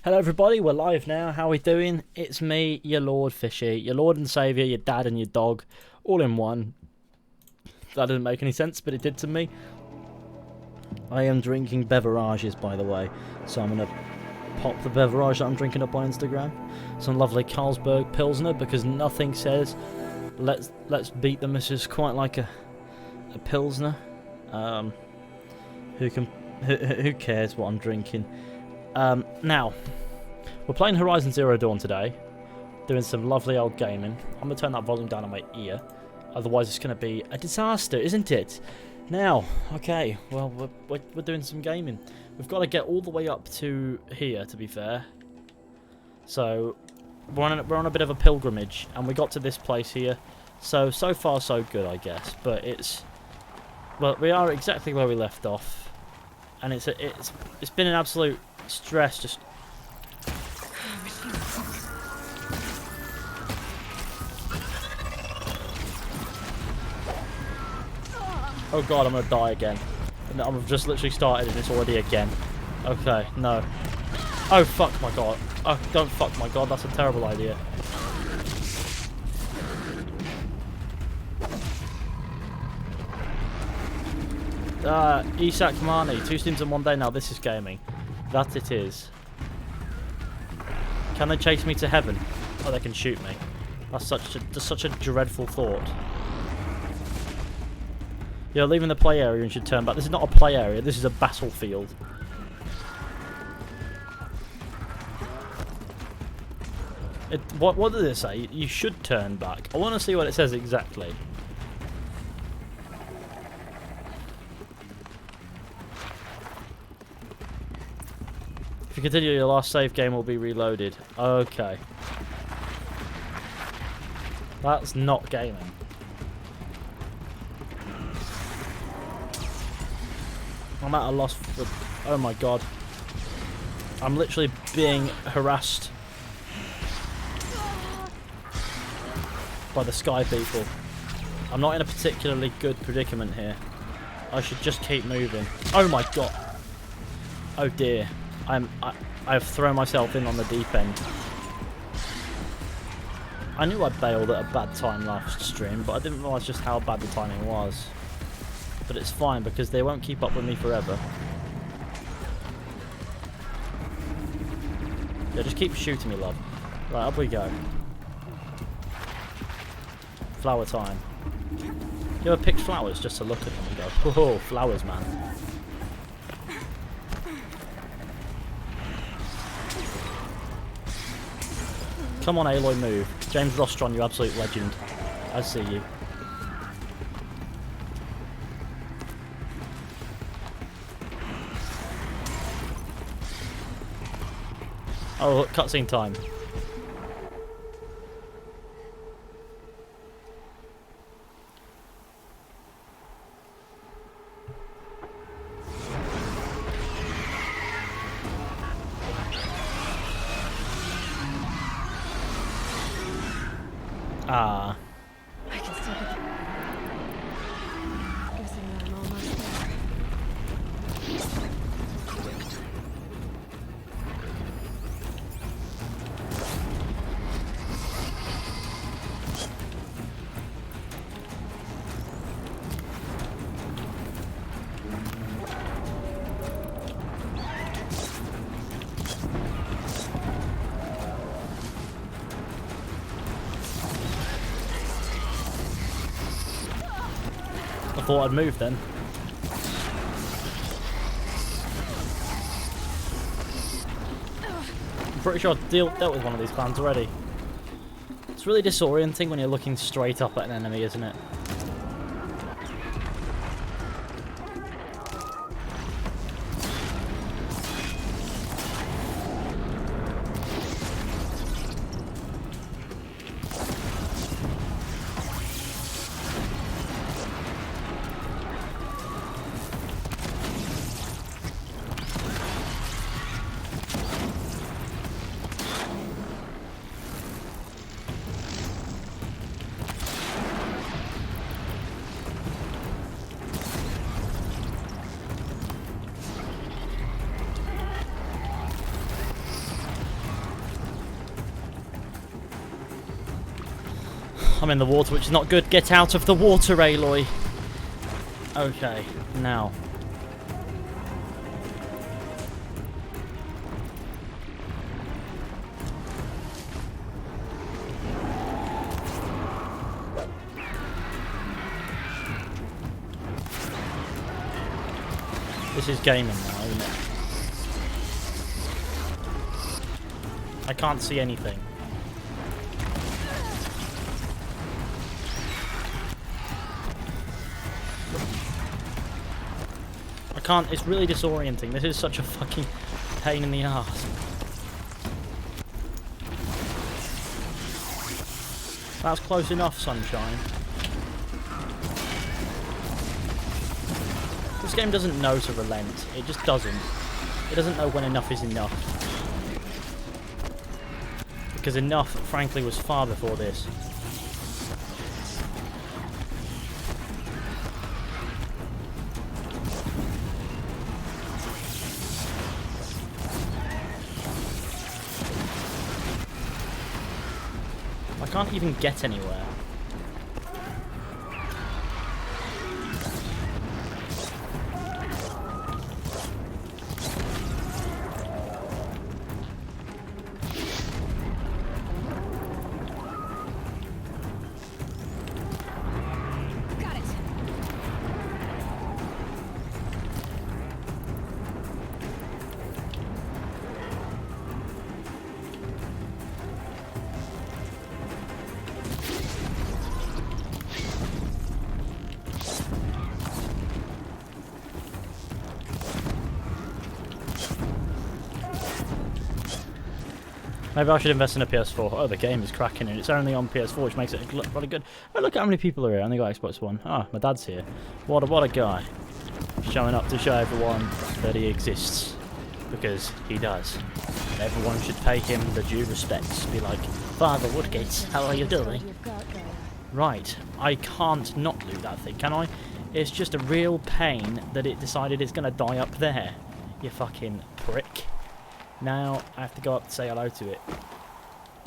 Hello everybody, we're live now. How are we doing? It's me, your Lord Fishy, your Lord and Saviour, your dad and your dog, all in one. That didn't make any sense, but it did to me. I am drinking beverages, by the way, so I'm going to pop the beverage that I'm drinking up on Instagram. Some lovely Carlsberg Pilsner, because nothing says let's beat the missus quite like a Pilsner. Who cares what I'm drinking? Now, we're playing Horizon Zero Dawn today, doing some lovely old gaming. I'm going to turn that volume down on my ear, otherwise it's going to be a disaster, isn't it? Now, okay, well, we're doing some gaming. We've got to get all the way up to here, to be fair. So, we're on a bit of a pilgrimage, and we got to this place here. So far so good, I guess, but well, we are exactly where we left off, and it's been an absolute stress just oh god, I'm gonna die again. And I've just literally started and it's already again. Okay, no. Oh fuck my god. Oh, don't fuck my god, that's a terrible idea. Isak Marnie, 2 streams in one day. Now this is gaming. That it is. Can they chase me to heaven? Oh, they can shoot me. That's such a dreadful thought. You're leaving the play area and should turn back. This is not a play area, this is a battlefield. What did it say? You should turn back. I want to see what it says exactly. If you continue, your last save game will be reloaded. Okay. That's not gaming. I'm at a loss for... Oh my god. I'm literally being harassed by the sky people. I'm not in a particularly good predicament here. I should just keep moving. Oh my god. Oh dear. I've thrown myself in on the deep end. I knew I bailed at a bad time last stream, but I didn't realise just how bad the timing was. But it's fine because they won't keep up with me forever. Yeah, just keep shooting me, love. Right, up we go. Flower time. You ever picked flowers just to look at them and go, oh, flowers, man. Come on, Aloy, move. James Rostron, you absolute legend. I see you. Oh, look, cutscene time. Ah. I can still get guessing that I'm almost there. I thought I'd move then. I'm pretty sure I've dealt with one of these plans already. It's really disorienting when you're looking straight up at an enemy, isn't it? I'm in the water, which is not good. Get out of the water, Aloy. Okay, now. This is gaming now, isn't it? I can't see anything. I can't, it's really disorienting. This is such a fucking pain in the arse. That's close enough, sunshine. This game doesn't know to relent. It just doesn't. It doesn't know when enough is enough. Because enough, frankly, was far before this. I can't even get anywhere. Maybe I should invest in a PS4. Oh, the game is cracking and it's only on PS4, which makes it look really good. Oh, look how many people are here. I only got Xbox One. Ah, my dad's here. What a guy. Showing up to show everyone that he exists. Because he does. And everyone should pay him the due respects. Be like, Father Woodgate, how are you doing? Right, I can't not do that thing, can I? It's just a real pain that it decided it's going to die up there. You fucking prick. Now I have to go up and say hello to it.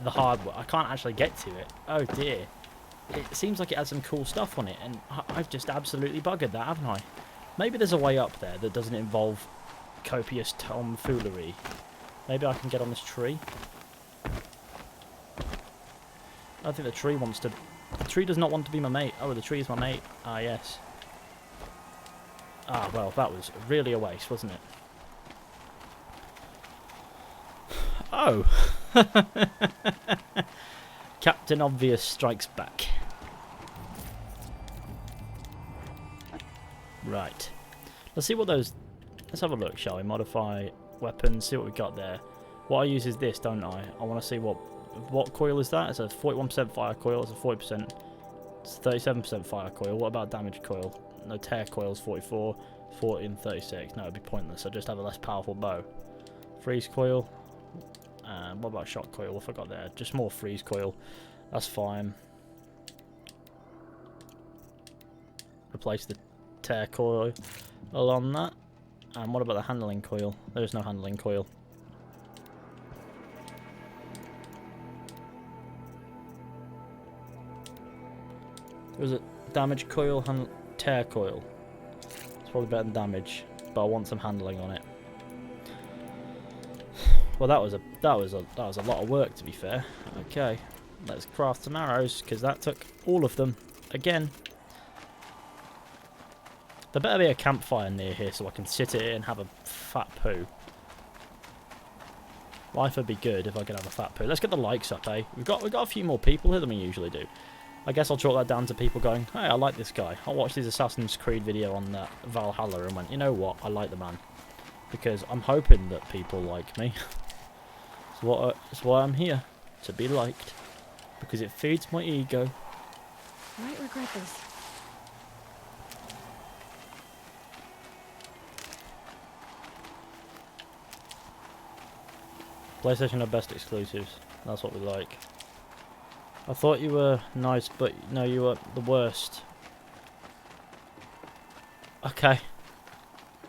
The hard way. I can't actually get to it. Oh dear. It seems like it has some cool stuff on it, and I've just absolutely buggered that, haven't I? Maybe there's a way up there that doesn't involve copious tomfoolery. Maybe I can get on this tree. I think the tree wants to... The tree does not want to be my mate. Oh, the tree is my mate. Ah, yes. Ah, well, that was really a waste, wasn't it? Oh! Captain Obvious strikes back. Right. Let's see what those... Let's have a look, shall we? Modify weapons, see what we got there. What I use is this, don't I? I want to see what coil is that? It's a 41% fire coil, it's a 40%... It's 37% fire coil. What about damage coil? No, tear coil is 44, 40 and 36. No, it'd be pointless. I just have a less powerful bow. Freeze coil. And what about shot coil? I forgot there. Just more freeze coil. That's fine. Replace the tear coil on that. And what about the handling coil? There is no handling coil. There's a damage coil, tear coil. It's probably better than damage, but I want some handling on it. Well, that was a lot of work, to be fair. Okay, let's craft some arrows because that took all of them again. There better be a campfire near here so I can sit here and have a fat poo. Life would be good if I could have a fat poo. Let's get the likes up, eh? We've got a few more people here than we usually do. I guess I'll chalk that down to people going, hey, I like this guy. I watched his Assassin's Creed video on Valhalla and went, you know what, I like the man. Because I'm hoping that people like me. That's why I'm here, to be liked. Because it feeds my ego. I might regret this. PlayStation are best exclusives. That's what we like. I thought you were nice, but no, you were the worst. Okay.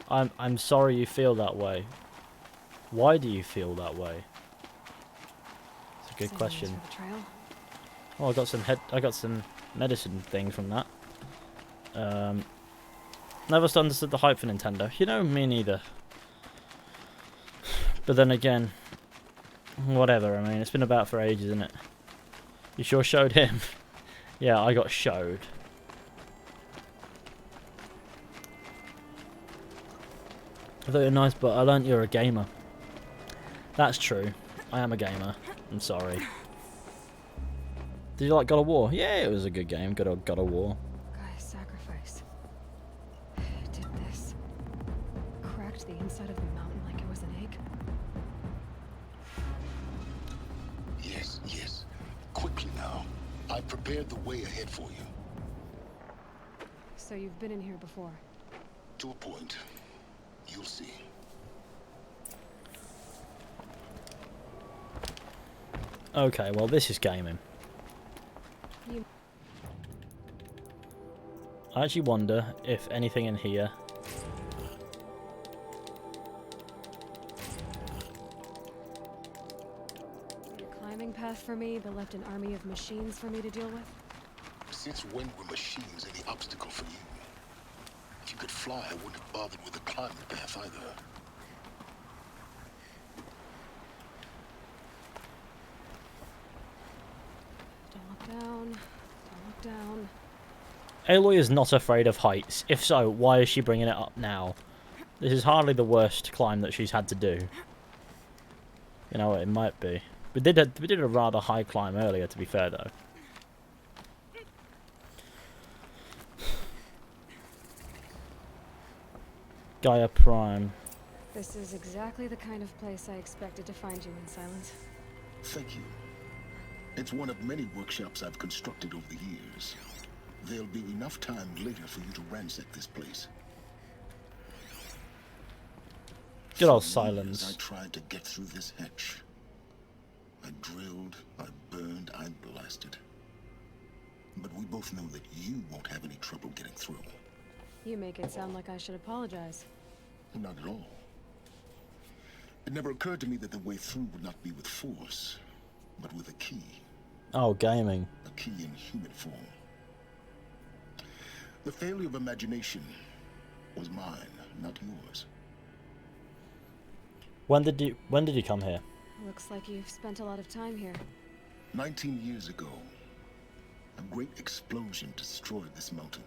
I'm sorry you feel that way. Why do you feel that way? It's a good question. Oh, I got some medicine thing from that. Never understood the hype for Nintendo. You know, me neither. But then again, whatever. I mean, it's been about for ages, isn't it? You sure showed him? Yeah, I got showed. I thought you were nice, but I learnt you're a gamer. That's true. I am a gamer. I'm sorry. Did you like God of War? Yeah, it was a good game. Good old God of War. Gaia's sacrifice. It did this. Cracked the inside of the mountain like it was an egg. Yes, yes. Quickly now. I prepared the way ahead for you. So you've been in here before? To a point. You'll see. Okay, well this is gaming. I actually wonder if anything in here... A climbing path for me, but left an army of machines for me to deal with? Since when were machines any obstacle for you? If you could fly, I wouldn't have bothered with the climbing path either. Don't look down. Don't look down. Aloy is not afraid of heights. If so, why is she bringing it up now? This is hardly the worst climb that she's had to do. You know what, it might be. We did a rather high climb earlier, to be fair, though. Gaia Prime. This is exactly the kind of place I expected to find you in, Sylens. Thank you. It's one of many workshops I've constructed over the years. There'll be enough time later for you to ransack this place. Good old For years, Sylens. I tried to get through this hatch. I drilled, I burned, I blasted. But we both know that you won't have any trouble getting through. You make it sound like I should apologize. Not at all. It never occurred to me that the way through would not be with force, but with a key. Oh, gaming. A key in human form. The failure of imagination was mine, not yours. When did you come here? Looks like you've spent a lot of time here. 19 years ago, a great explosion destroyed this mountain.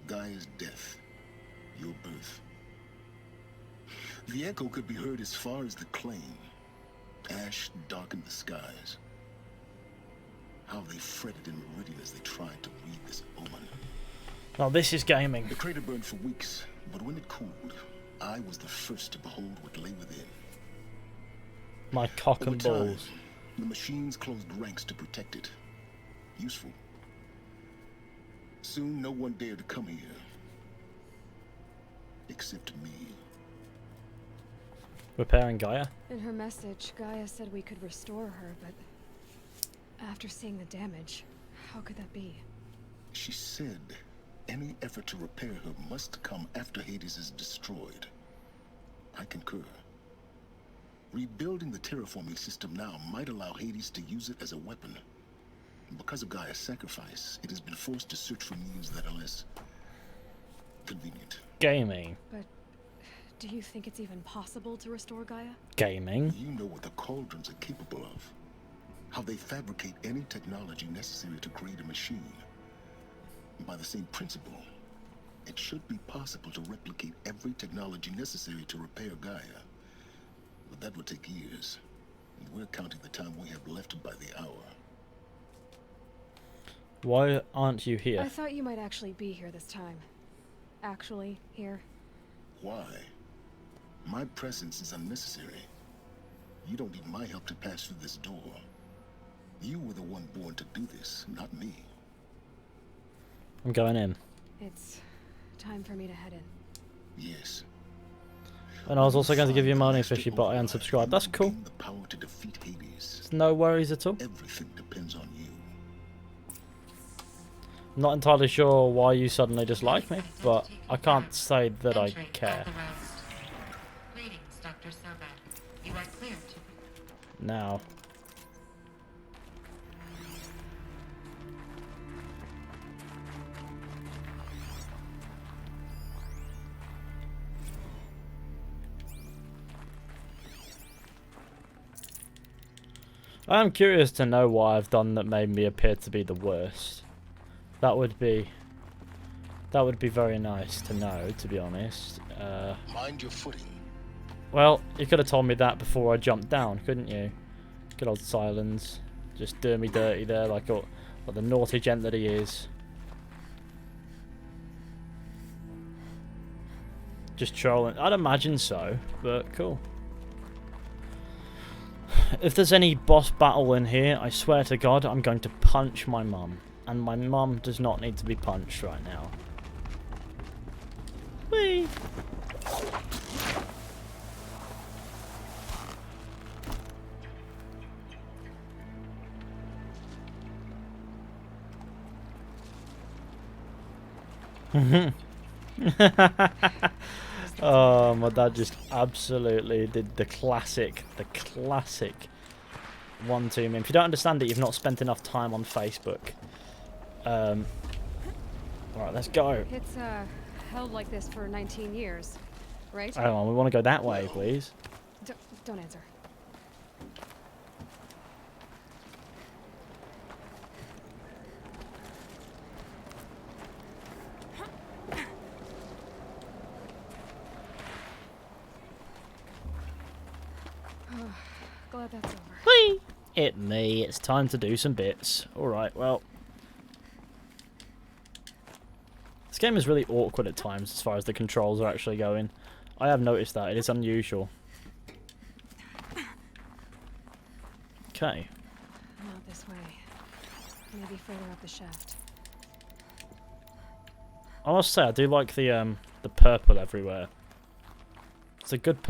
Gaia's death, your birth. The echo could be heard as far as the claim. Ash darkened the skies. How they fretted in Meridian as they tried to read this omen. Now this is gaming. The crater burned for weeks, but when it cooled, I was the first to behold what lay within. My cock and Over time, balls. the machines closed ranks to protect it. Useful. Soon, no one dared to come here. Except me. Repairing Gaia? In her message, Gaia said we could restore her, but after seeing the damage, how could that be? She said any effort to repair her must come after Hades is destroyed. I concur. Rebuilding the terraforming system now might allow Hades to use it as a weapon. Because of Gaia's sacrifice, it has been forced to search for means that are less convenient. Gaming. But do you think it's even possible to restore Gaia? Gaming. You know what the cauldrons are capable of. How they fabricate any technology necessary to create a machine. By the same principle, it should be possible to replicate every technology necessary to repair Gaia. But that would take years. And we're counting the time we have left by the hour. Why aren't you here? I thought you might actually be here this time. Actually, here. Why? My presence is unnecessary. You don't need my help to pass through this door. You were the one born to do this, not me. I'm going in. It's time for me to head in. Yes. And I was also going to give you money, especially, but I unsubscribed. That's cool. The power to defeat Hades. No worries at all. Everything depends on you. I'm not entirely sure why you suddenly dislike me, but I can't say that I care. Greetings, Dr. Sobat. You are clear to... Now. I'm curious to know what I've done that made me appear to be the worst. That would be very nice to know, to be honest. Mind your footing. Well, you could have told me that before I jumped down, couldn't you? Good old Sylens. Just doing me dirty there, like the naughty gent that he is. Just trolling. I'd imagine so, but cool. If there's any boss battle in here, I swear to God, I'm going to punch my mum. And my mum does not need to be punched right now. Whee! Oh, my dad just absolutely did the classic 1-2 meme. If you don't understand it, you've not spent enough time on Facebook. Alright, let's go. It's held like this for 19 years, right? Hang on, we want to go that way, please. Don't answer. Glad that's over. Whee! It's time to do some bits. Alright, well. This game is really awkward at times as far as the controls are actually going. I have noticed that. It is unusual. Okay. Not this way. Maybe further up the shaft. I must say, I do like the purple everywhere. It's a good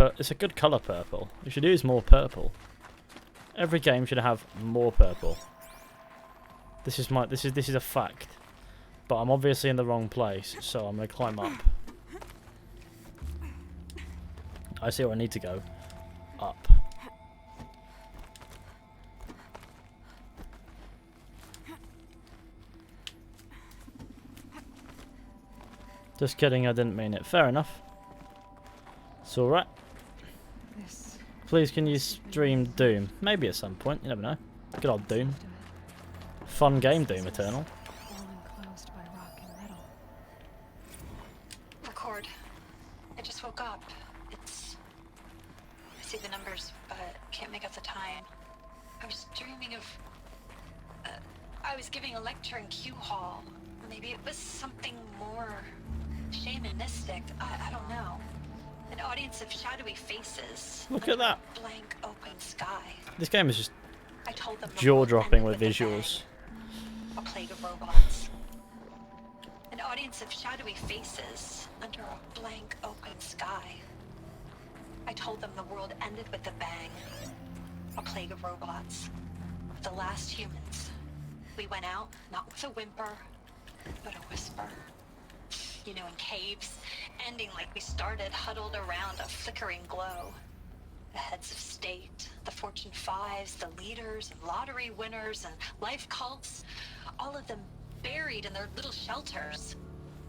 colour purple. We should use more purple. Every game should have more purple. This is a fact. But I'm obviously in the wrong place, so I'm gonna climb up. I see where I need to go. Up. Just kidding, I didn't mean it. Fair enough. It's alright. Please, can you stream Doom? Maybe at some point, you never know. Good old Doom. Fun game, Doom Eternal. All enclosed by rock and metal. Record. I just woke up. I see the numbers, but can't make out the time. I was dreaming of... I was giving a lecture in Q Hall. Maybe it was something more shamanistic. I don't know. An audience of shadowy faces. Look at that. Blank open sky. This game is just I told them jaw-dropping with visuals. A plague of robots. An audience of shadowy faces under a blank open sky. I told them the world ended with a bang. A plague of robots. The last humans. We went out, not with a whimper, but a whisper. You know, in caves, ending like we started, huddled around a flickering glow. The heads of state, the Fortune 5s, the leaders, and lottery winners, and life cults, all of them buried in their little shelters.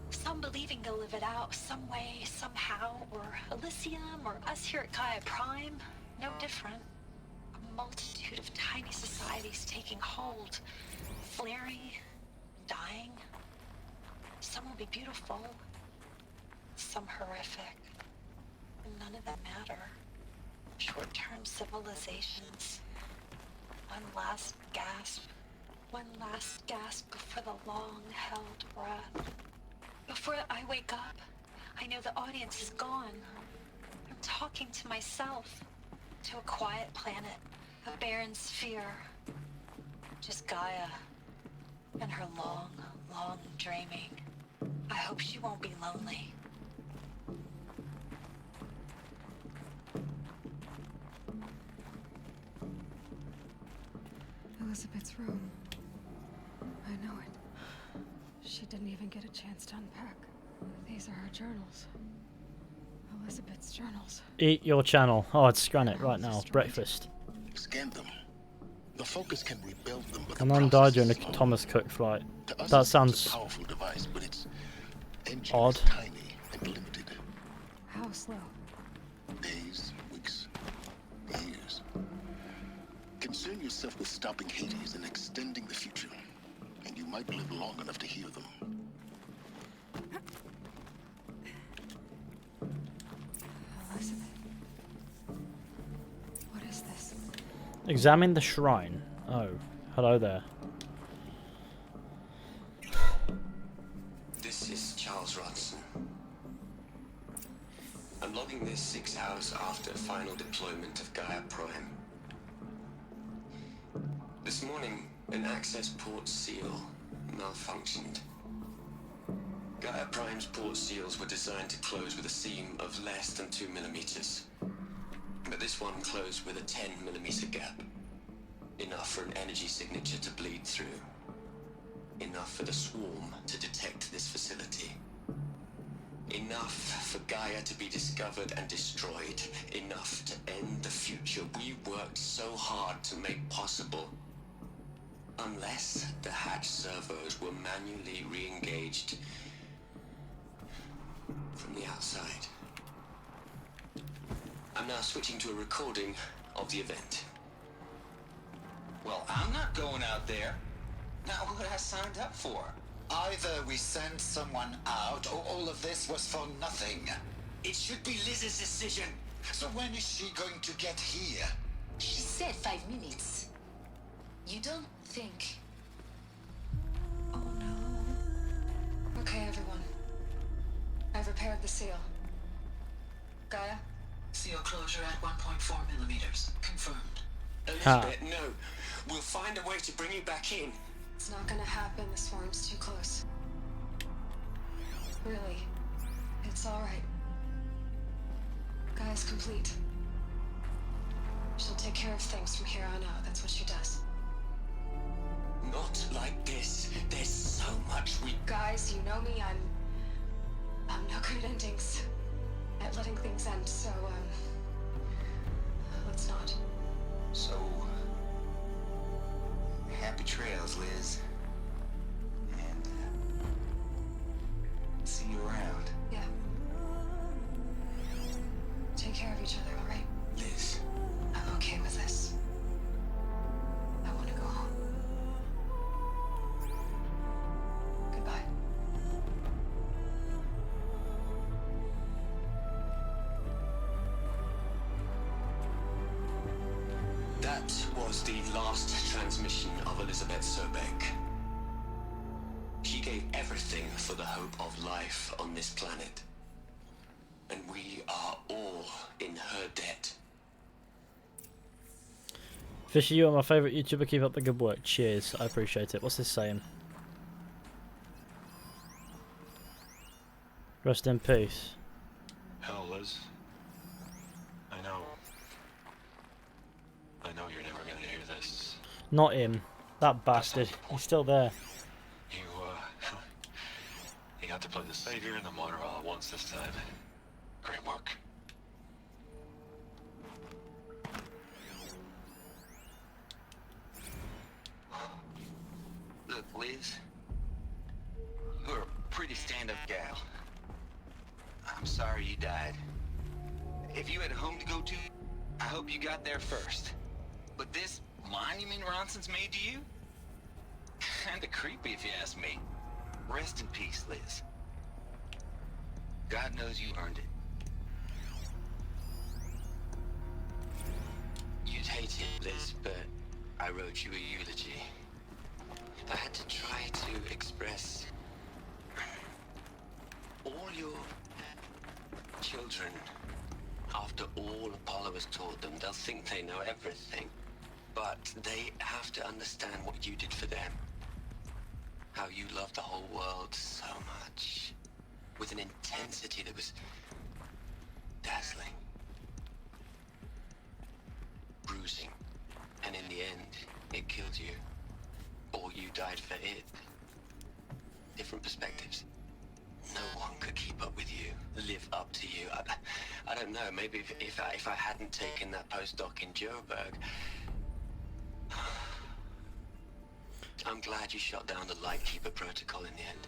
Some believing they'll live it out some way, somehow, or Elysium, or us here at Gaia Prime, no different. A multitude of tiny societies taking hold, flaring, dying. Some will be beautiful, some horrific, and none of them matter. Short-term civilizations. One last gasp before the long-held breath. Before I wake up, I know the audience is gone. I'm talking to myself, to a quiet planet, a barren sphere. Just Gaia, and her long, long dreaming. I hope she won't be lonely. Elizabeth's room. I know it. She didn't even get a chance to unpack. These are her journals. Elizabeth's journals. Eat your channel. Oh, I'd scan it right now. Breakfast. Scan them. The focus can rebuild them, but A man died during a Thomas Cook flight. That sounds a powerful device, but its engine odd. is tiny and limited. How slow? Days, weeks, years. Concern yourself with stopping Hades and extending the future, and you might live long enough to hear them. Elizabeth. What is this? Examine the shrine. Oh, hello there. This is Charles Rodson. I'm logging this 6 hours after final deployment of Gaia Prime. This morning, an access port seal malfunctioned. Gaia Prime's port seals were designed to close with a seam of less than 2 millimeters. But this one closed with a 10 millimeter gap. Enough for an energy signature to bleed through. Enough for the swarm to detect this facility. Enough for Gaia to be discovered and destroyed. Enough to end the future we worked so hard to make possible. Unless the hatch servos were manually re-engaged from the outside. I'm now switching to a recording of the event. Well, I'm not going out there. Not what I signed up for. Either we send someone out, or all of this was for nothing. It should be Liz's decision. So when is she going to get here? She said 5 minutes. You don't think... Oh no. Okay, everyone. I've repaired the seal. Gaia? Seal closure at 1.4 millimeters. Confirmed. Elizabeth, no. We'll find a way to bring you back in. It's not gonna happen. The swarm's too close. Really. It's alright. Gaia's complete. She'll take care of things from here on out. That's what she does. Not like this. There's so much we... Guys, you know me. I'm no good at endings. At letting things end, so, let's not. So... happy trails, Liz. And, see you around. Yeah. Take care of each other, alright? Liz. I'm okay with this. I want to go home. Goodbye. That was the last transmission of Elizabeth Sobek. She gave everything for the hope of life on this planet. And we are all in her debt. Fishy, you are my favourite YouTuber. Keep up the good work. Cheers. I appreciate it. What's this saying? Rest in peace. Hell, Liz. I know you're never gonna hear this. Not him. That bastard. He's still there. You got to play the savior and the martyr all at once this time. Great work. Look, Liz. You're a pretty stand-up gal. I'm sorry you died. If you had a home to go to, I hope you got there first. But this monument Ronson's made to you? Kinda creepy if you ask me. Rest in peace, Liz. God knows you earned it. You'd hate it, Liz, but I wrote you a eulogy. I had to try to express all your children. After all Apollo has taught them, they'll think they know everything. But they have to understand what you did for them. How you loved the whole world so much. With an intensity that was dazzling. Bruising. And in the end, it killed you. Or you died for it. Different perspectives. No one could keep up with you, live up to you. I don't know, maybe if I hadn't taken that postdoc in Joburg. I'm glad you shot down the Lightkeeper protocol in the end.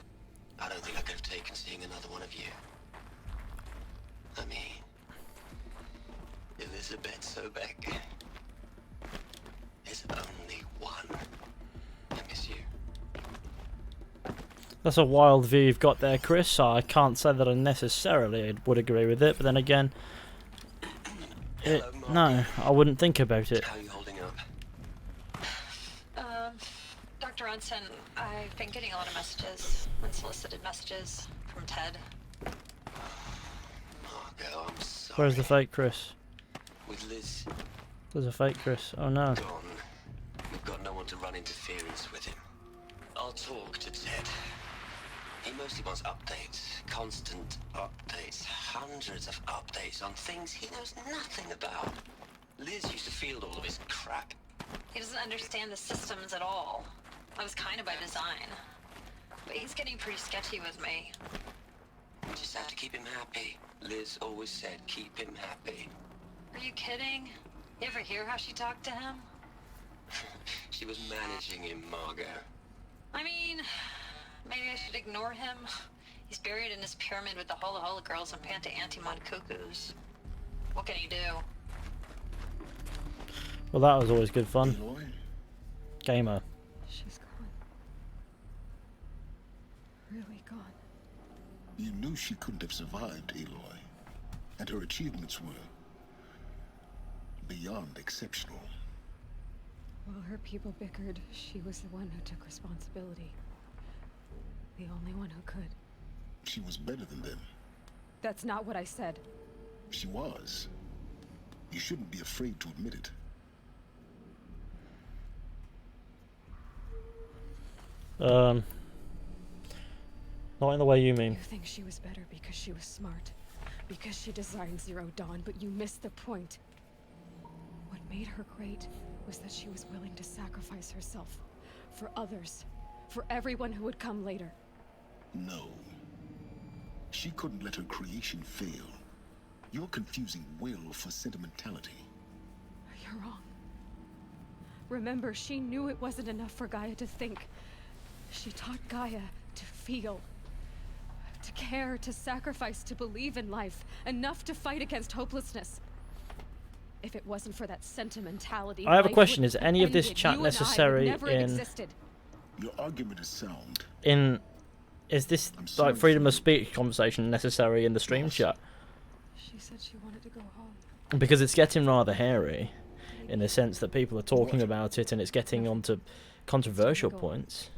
I don't think I could have taken seeing another one of you. I mean, Elizabeth Sobek. That's a wild view you've got there, Chris. I can't say that I necessarily would agree with it, but then again, no, I wouldn't think about it. How are you holding up? Dr. Unson, I've been getting a lot of messages, unsolicited messages from Ted. Margot, I'm sorry. Where's the fake Chris? With Liz There's a fake Chris. Oh no. gone, we've got no one to run interference with him. I'll talk to Ted. He mostly wants updates, constant updates, hundreds of updates on things he knows nothing about. Liz used to field all of his crap. He doesn't understand the systems at all. That was kind of by design. But he's getting pretty sketchy with me. We just have to keep him happy. Liz always said keep him happy. Are you kidding? You ever hear how she talked to him? She was managing him, Margot. I mean, maybe I should ignore him. He's buried in his pyramid with the Hola Hola girls and Panta Antimon cuckoos. What can he do? Well, that was always good fun. Aloy, Gamer. She's gone. Really gone. you knew she couldn't have survived, Aloy. And her achievements were beyond exceptional. While her people bickered, she was the one who took responsibility. The only one who could. She was better than them. That's not what I said. She was. You shouldn't be afraid to admit it. Not in the way you mean. You think she was better because she was smart. Because she designed Zero Dawn, but you missed the point. What made her great was that she was willing to sacrifice herself. For others. For everyone who would come later. No. She couldn't let her creation fail. You're confusing will for sentimentality. You're wrong. Remember, she knew it wasn't enough for Gaia to think. She taught Gaia to feel. To care, to sacrifice, to believe in life. Enough to fight against hopelessness. If it wasn't for that sentimentality, I have a life question. would Is have any of this ended. chat You and I would necessary never have in existed. Your argument is sound. is this I'm sorry like freedom for of speech conversation necessary in the stream chat? She said she wanted to go home. Because it's getting rather hairy in the sense that people are talking What? about it and it's getting onto controversial points.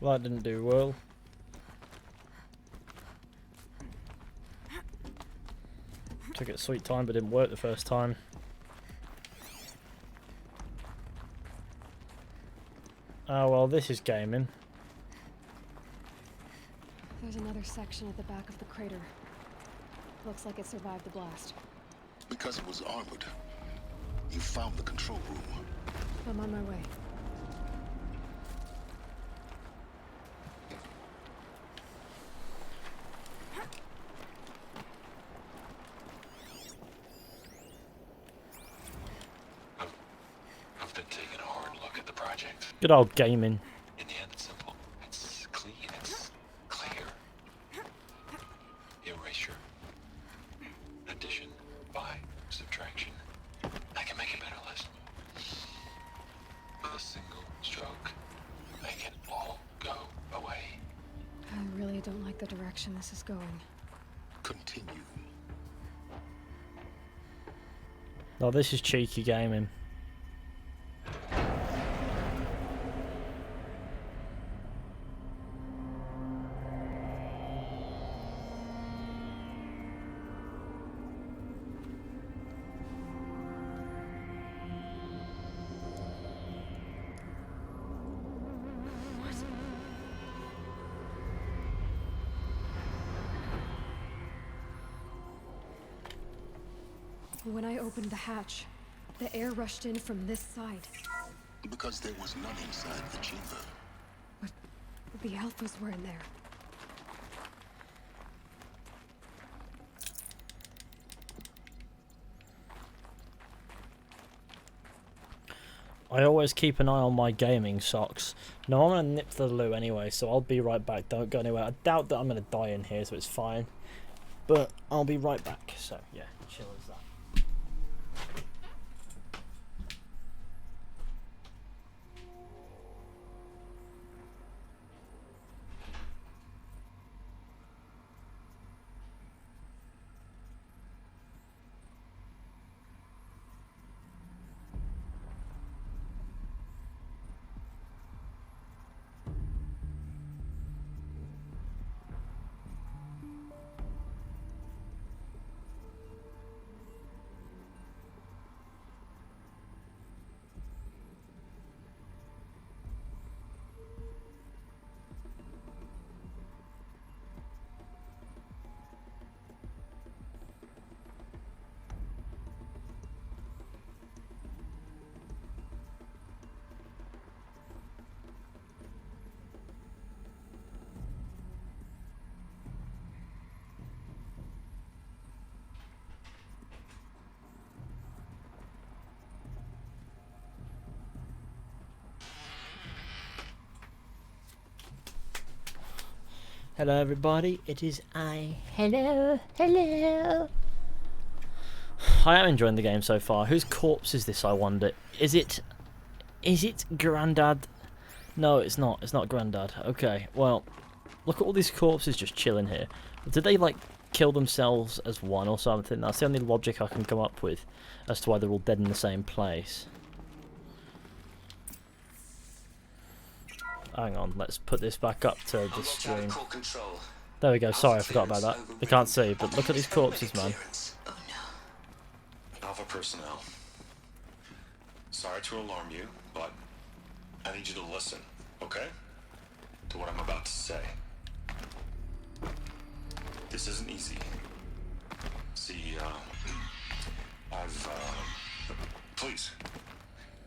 Well, that didn't do well. Took its sweet time, but didn't work the first time. Oh well, this is gaming. There's another section at the back of the crater. Looks like it survived the blast. Because it was armored. You found the control room. I'm on my way. I've been taking a hard look at the project. Good old gaming. In the end, it's simple. It's clean. It's clear. Erasure. Addition. By. Subtraction. I can make a better list. With a single stroke, make it all go away. I really don't like the direction this is going. Continue. Oh, this is cheeky gaming. When I opened the hatch, the air rushed in from this side. Because there was none inside the chamber. But the alphas were in there. I always keep an eye on my gaming socks. No, I'm going to nip to the loo anyway, so I'll be right back. Don't go anywhere. I doubt that I'm going to die in here, so it's fine. But I'll be right back. So, yeah, chill as that. Hello everybody, it is I. Hello. I am enjoying the game so far. Whose corpse is this, I wonder? Is it Grandad? No, it's not. It's not Grandad. Okay, well, look at all these corpses just chilling here. Did they, like, kill themselves as one or something? That's the only logic I can come up with as to why they're all dead in the same place. Hang on, let's put this back up to the stream. There we go, sorry, I forgot about that. They can't see, but look at these corpses, man. Alpha personnel. Sorry to alarm you, but I need you to listen, okay? To what I'm about to say. This isn't easy. See, please,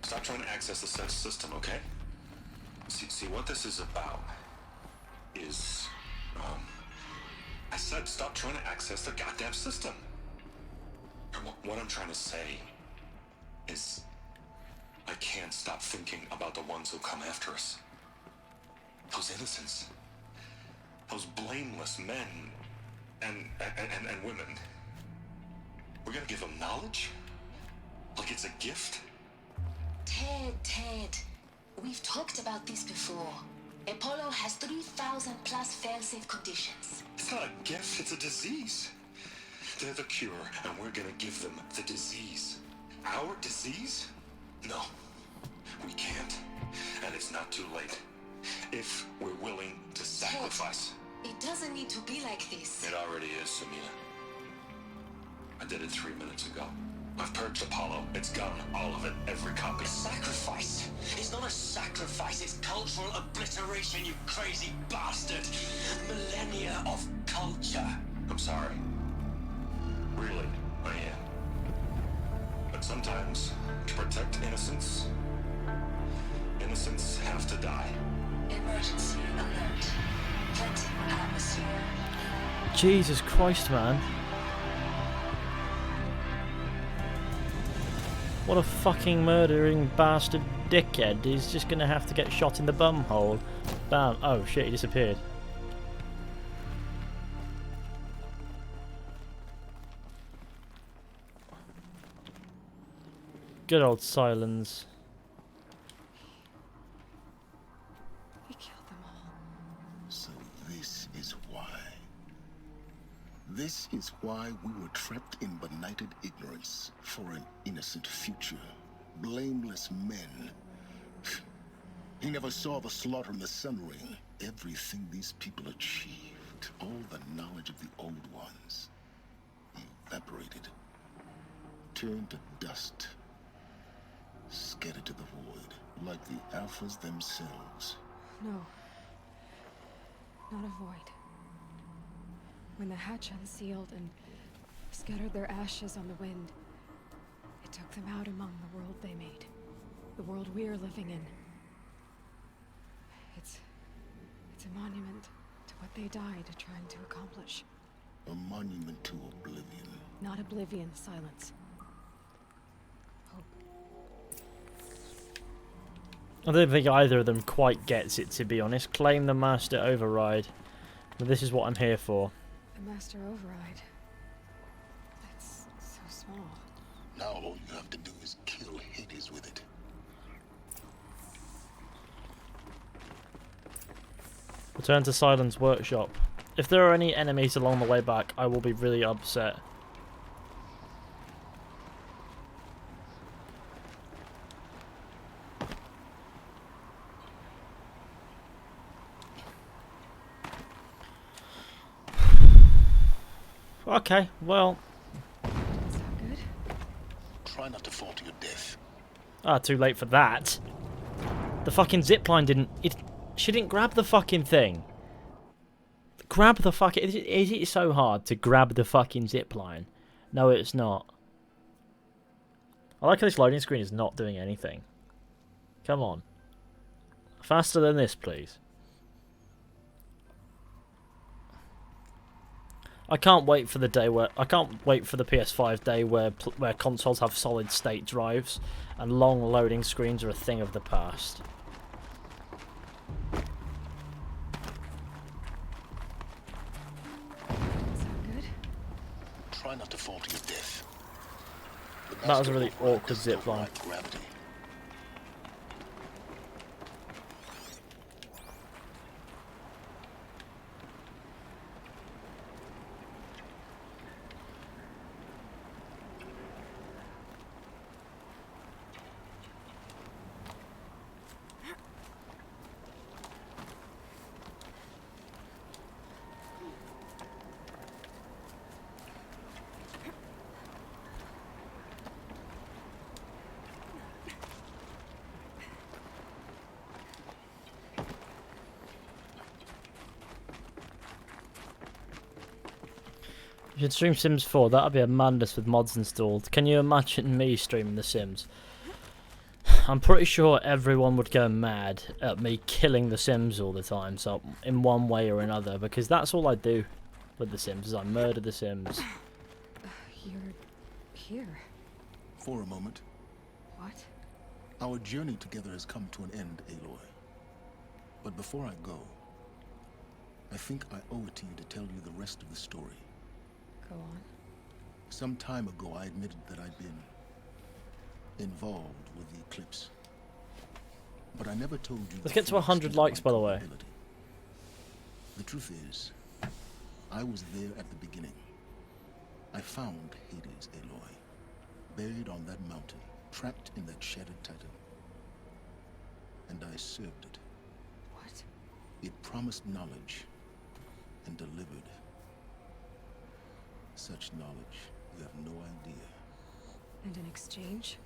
stop trying to access the sense system, okay? See, what this is about is, I said stop trying to access the goddamn system. And what I'm trying to say is, I can't stop thinking about the ones who come after us. Those innocents. Those blameless men and women. We're gonna give them knowledge? Like it's a gift? Ted. We've talked about this before. Apollo has 3,000 plus fail-safe conditions. It's not a gift, it's a disease. They're the cure, and we're gonna give them the disease. Our disease? No, we can't. And it's not too late. If we're willing to sacrifice. Ted, it doesn't need to be like this. It already is, Samina. I did it 3 minutes ago. I've purged Apollo. It's gone. All of it. Every copy. Sacrifice? It's not a sacrifice, it's cultural obliteration, you crazy bastard! Millennia of culture. I'm sorry. Really, I am. But sometimes, to protect innocence, innocents have to die. Emergency alert. Venting atmosphere. Jesus Christ, man. What a fucking murdering bastard dickhead. He's just gonna have to get shot in the bum hole. Bam. Oh shit, he disappeared. Good old Sylens. We killed them all. So this is why. This is why we were trapped in benighted ignorance for an innocent future. Blameless men. He never saw the slaughter in the Sun Ring. Everything these people achieved, all the knowledge of the old ones, evaporated, turned to dust, scattered to the void, like the Alphas themselves. No. Not a void. When the hatch unsealed and scattered their ashes on the wind, took them out among the world they made. The world we're living in. It's a monument to what they died trying to accomplish. A monument to oblivion. Not oblivion, Sylens. Hope. I don't think either of them quite gets it, to be honest. Claim the Master Override. But this is what I'm here for. The Master Override. That's so small. Now all you have to do is kill Hades with it. Return to Sylens' workshop. If there are any enemies along the way back, I will be really upset. Okay, well... Is that good? Try not to fall to your death. Ah, too late for that. The fucking zipline didn't... She didn't grab the fucking thing. Grab the fucking... Is it so hard to grab the fucking zipline? No, it's not. I like how this loading screen is not doing anything. Come on. Faster than this, please. I can't wait for the day where... I can't wait for the PS5 day where consoles have solid state drives and long loading screens are a thing of the past. Try not to fall to your death. That was a really awkward zipline. Gravity. You should stream Sims 4, that'd be a madness with mods installed. Can you imagine me streaming The Sims? I'm pretty sure everyone would go mad at me killing The Sims all the time, so in one way or another, because that's all I do with The Sims, is I murder The Sims. You're here. For a moment. What? Our journey together has come to an end, Aloy. But before I go, I think I owe it to you to tell you the rest of the story. Go on. Some time ago, I admitted that I'd been involved with the eclipse. But I never told you... Let's get to 100 likes, by the way. The truth is, I was there at the beginning. I found Hades, Aloy, buried on that mountain, trapped in that shattered titan. And I served it. What? It promised knowledge and delivered. Such knowledge, you have no idea. And in exchange?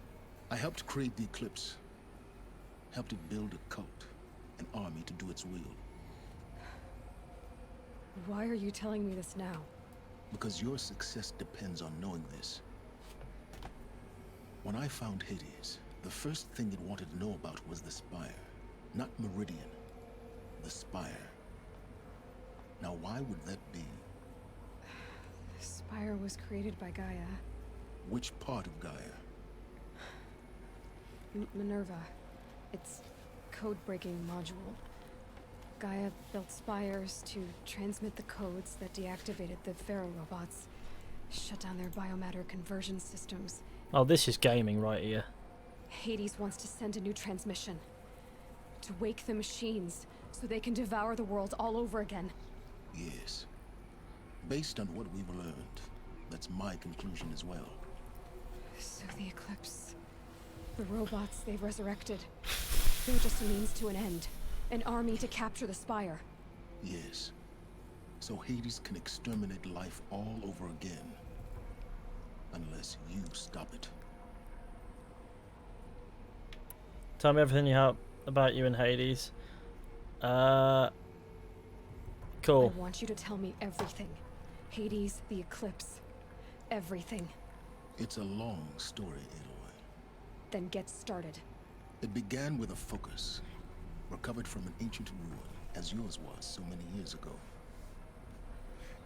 I helped create the eclipse. Helped it build a cult, an army to do its will. Why are you telling me this now? Because your success depends on knowing this. When I found Hades, the first thing it wanted to know about was the Spire. Not Meridian. The Spire. Now why would that be? The Spire was created by Gaia. Which part of Gaia? Minerva. It's code-breaking module. Gaia built spires to transmit the codes that deactivated the Pharaoh robots, shut down their biomatter conversion systems. Oh, this is gaming right here. Hades wants to send a new transmission. To wake the machines, so they can devour the world all over again. Yes. Based on what we've learned, that's my conclusion as well. So the Eclipse... the robots they've resurrected... they're just a means to an end. An army to capture the Spire. Yes. So Hades can exterminate life all over again. Unless you stop it. Tell me everything you have about you and Hades. Cool. I want you to tell me everything. Hades, the Eclipse. Everything. It's a long story, Aloy. Then get started. It began with a focus, recovered from an ancient ruin, as yours was so many years ago.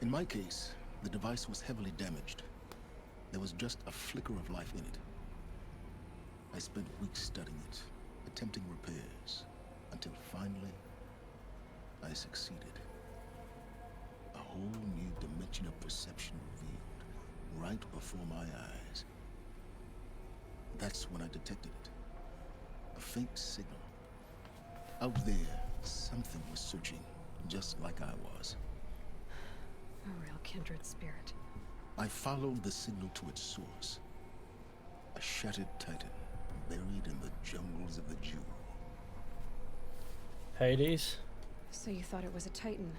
In my case, the device was heavily damaged. There was just a flicker of life in it. I spent weeks studying it, attempting repairs, until finally, I succeeded. A whole new dimension of perception revealed, right before my eyes. That's when I detected it. A faint signal. Out there, something was searching, just like I was. A real kindred spirit. I followed the signal to its source. A shattered titan, buried in the jungles of the Jew. Hades? So you thought it was a titan?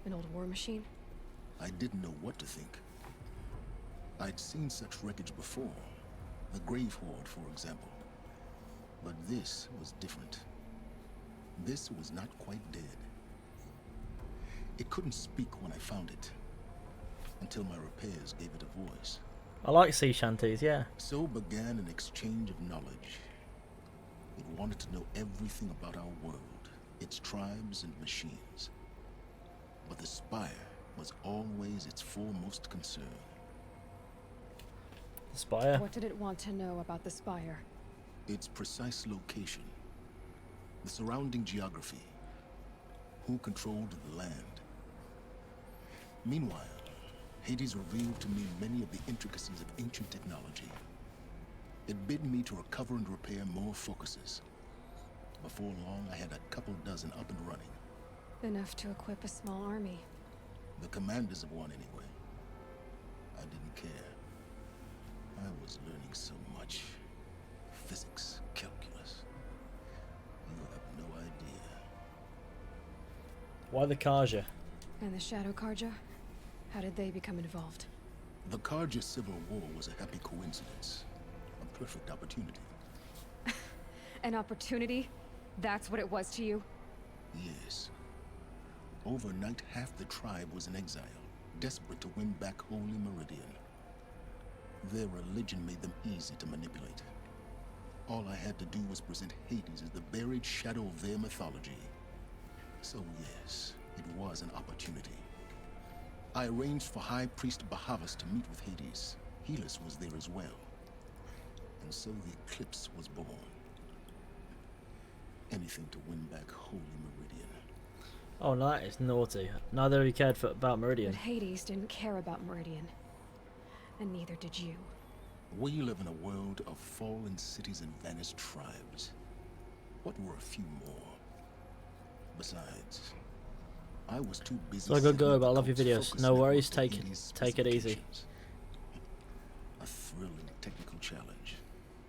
An old war machine? I didn't know what to think. I'd seen such wreckage before. The Grave Horde, for example. But this was different. This was not quite dead. It couldn't speak when I found it, until my repairs gave it a voice. I like sea shanties, yeah. So began an exchange of knowledge. It wanted to know everything about our world, its tribes and machines. But the Spire was always its foremost concern. The Spire? What did it want to know about the Spire? Its precise location, the surrounding geography, who controlled the land. Meanwhile, Hades revealed to me many of the intricacies of ancient technology. It bid me to recover and repair more focuses. Before long, I had a couple dozen up and running. Enough to equip a small army. The commanders of one, anyway. I didn't care. I was learning so much. Physics, calculus. You have no idea. Why the Kaja? And the Shadow Karja? How did they become involved? The Karja Civil War was a happy coincidence. A perfect opportunity. An opportunity? That's what it was to you? Yes. Overnight, half the tribe was in exile, desperate to win back Holy Meridian. Their religion made them easy to manipulate. All I had to do was present Hades as the buried shadow of their mythology. So yes, it was an opportunity. I arranged for High Priest Bahavas to meet with Hades. Helis was there as well. And so the eclipse was born. Anything to win back Holy Meridian. Oh, no, that is naughty. Neither of you cared about Meridian. But Hades didn't care about Meridian. And neither did you. We live in a world of fallen cities and vanished tribes. What were a few more? Besides, I was too busy. So good go, but I love your setting up the videos. cult's No focus worries, network take for Hades' it easy. specifications. A thrilling technical challenge,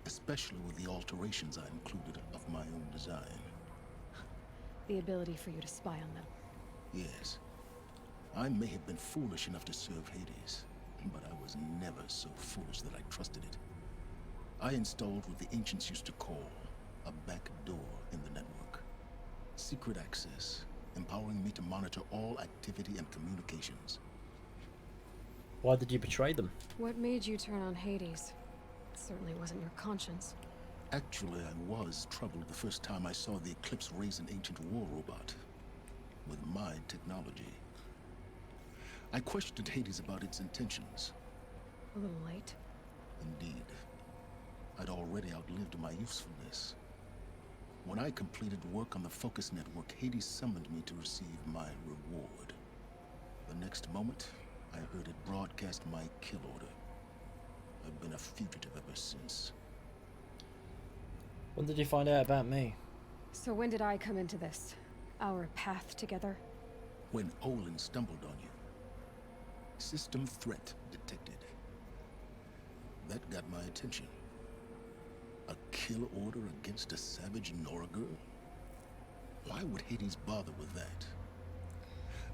especially with the alterations I included of my own design. The ability for you to spy on them. Yes, I may have been foolish enough to serve Hades, but I was never so foolish that I trusted it. I installed what the ancients used to call a back door in the network. Secret access, empowering me to monitor all activity and communications. Why did you betray them? What made you turn on Hades? It certainly wasn't your conscience. Actually, I was troubled the first time I saw the Eclipse raise an ancient war robot with my technology. I questioned Hades about its intentions. A little late. Indeed. I'd already outlived my usefulness. When I completed work on the Focus Network, Hades summoned me to receive my reward. The next moment, I heard it broadcast my kill order. I've been a fugitive ever since. When did you find out about me? So when did I come into this? Our path together? When Olin stumbled on you. System threat detected. That got my attention. A kill order against a savage Nora girl? Why would Hades bother with that?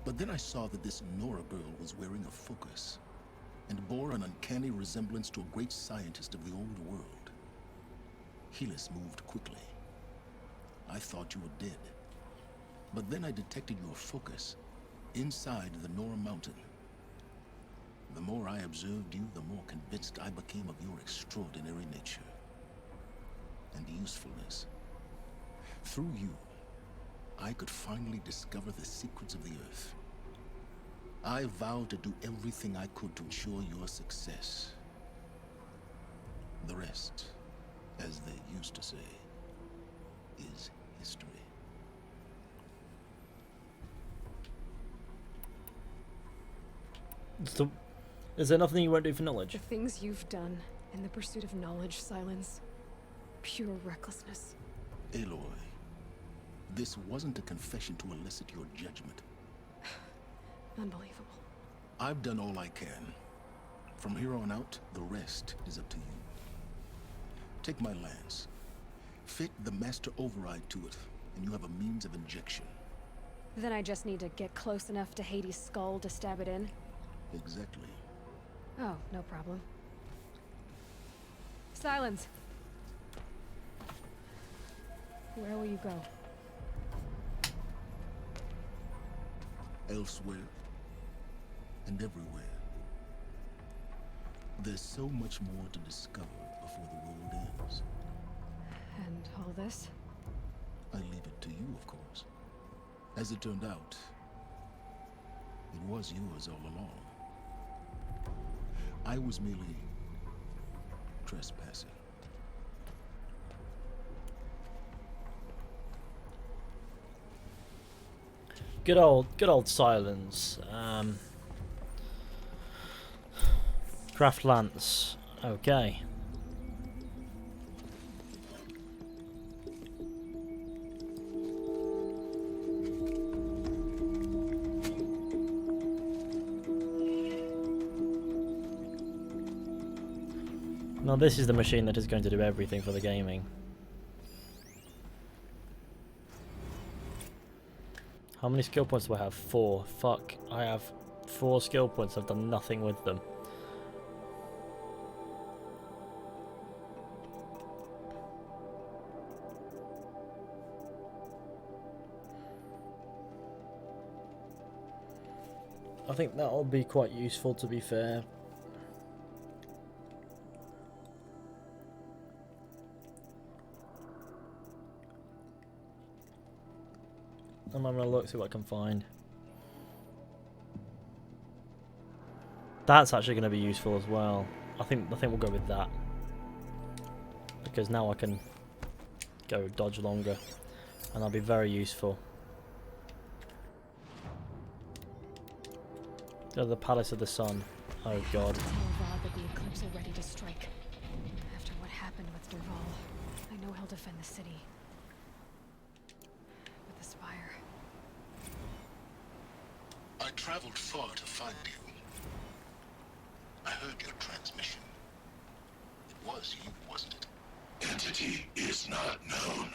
But then I saw that this Nora girl was wearing a focus and bore an uncanny resemblance to a great scientist of the old world. Helis moved quickly. I thought you were dead. But then I detected your focus inside the Nora mountain. The more I observed you, the more convinced I became of your extraordinary nature. and usefulness. Through you, I could finally discover the secrets of the Earth. I vowed to do everything I could to ensure your success. The rest, as they used to say, is history. So, is there nothing you won't do for knowledge? The things you've done in the pursuit of knowledge, Sylens. Pure recklessness. Aloy, this wasn't a confession to elicit your judgment. Unbelievable. I've done all I can. From here on out, the rest is up to you. Take my lance. Fit the master override to it, and you have a means of injection. Then I just need to get close enough to Hades' skull to stab it in? Exactly. Oh, no problem. Sylens. Where will you go? Elsewhere. And everywhere. There's so much more to discover before the world ends. And all this? I leave it to you, of course. As it turned out, it was yours all along. I was merely trespassing. Good old Sylens. Craft lance. Okay. Now this is the machine that is going to do everything for the gaming. How many skill points do I have? 4. Fuck. I have 4 skill points. I've done nothing with them. I think that'll be quite useful, to be fair. I'm having a look, see what I can find. That's actually going to be useful as well. I think we'll go with that, because now I can go dodge longer, and that'll be very useful. Go to the Palace of the Sun. Oh god. Tell Rod that the Eclipse are ready to strike. After what happened with Derval, I know he'll defend the city. With the Spire. I traveled far to find you. I heard your transmission. It was you, wasn't it? Entity is not known.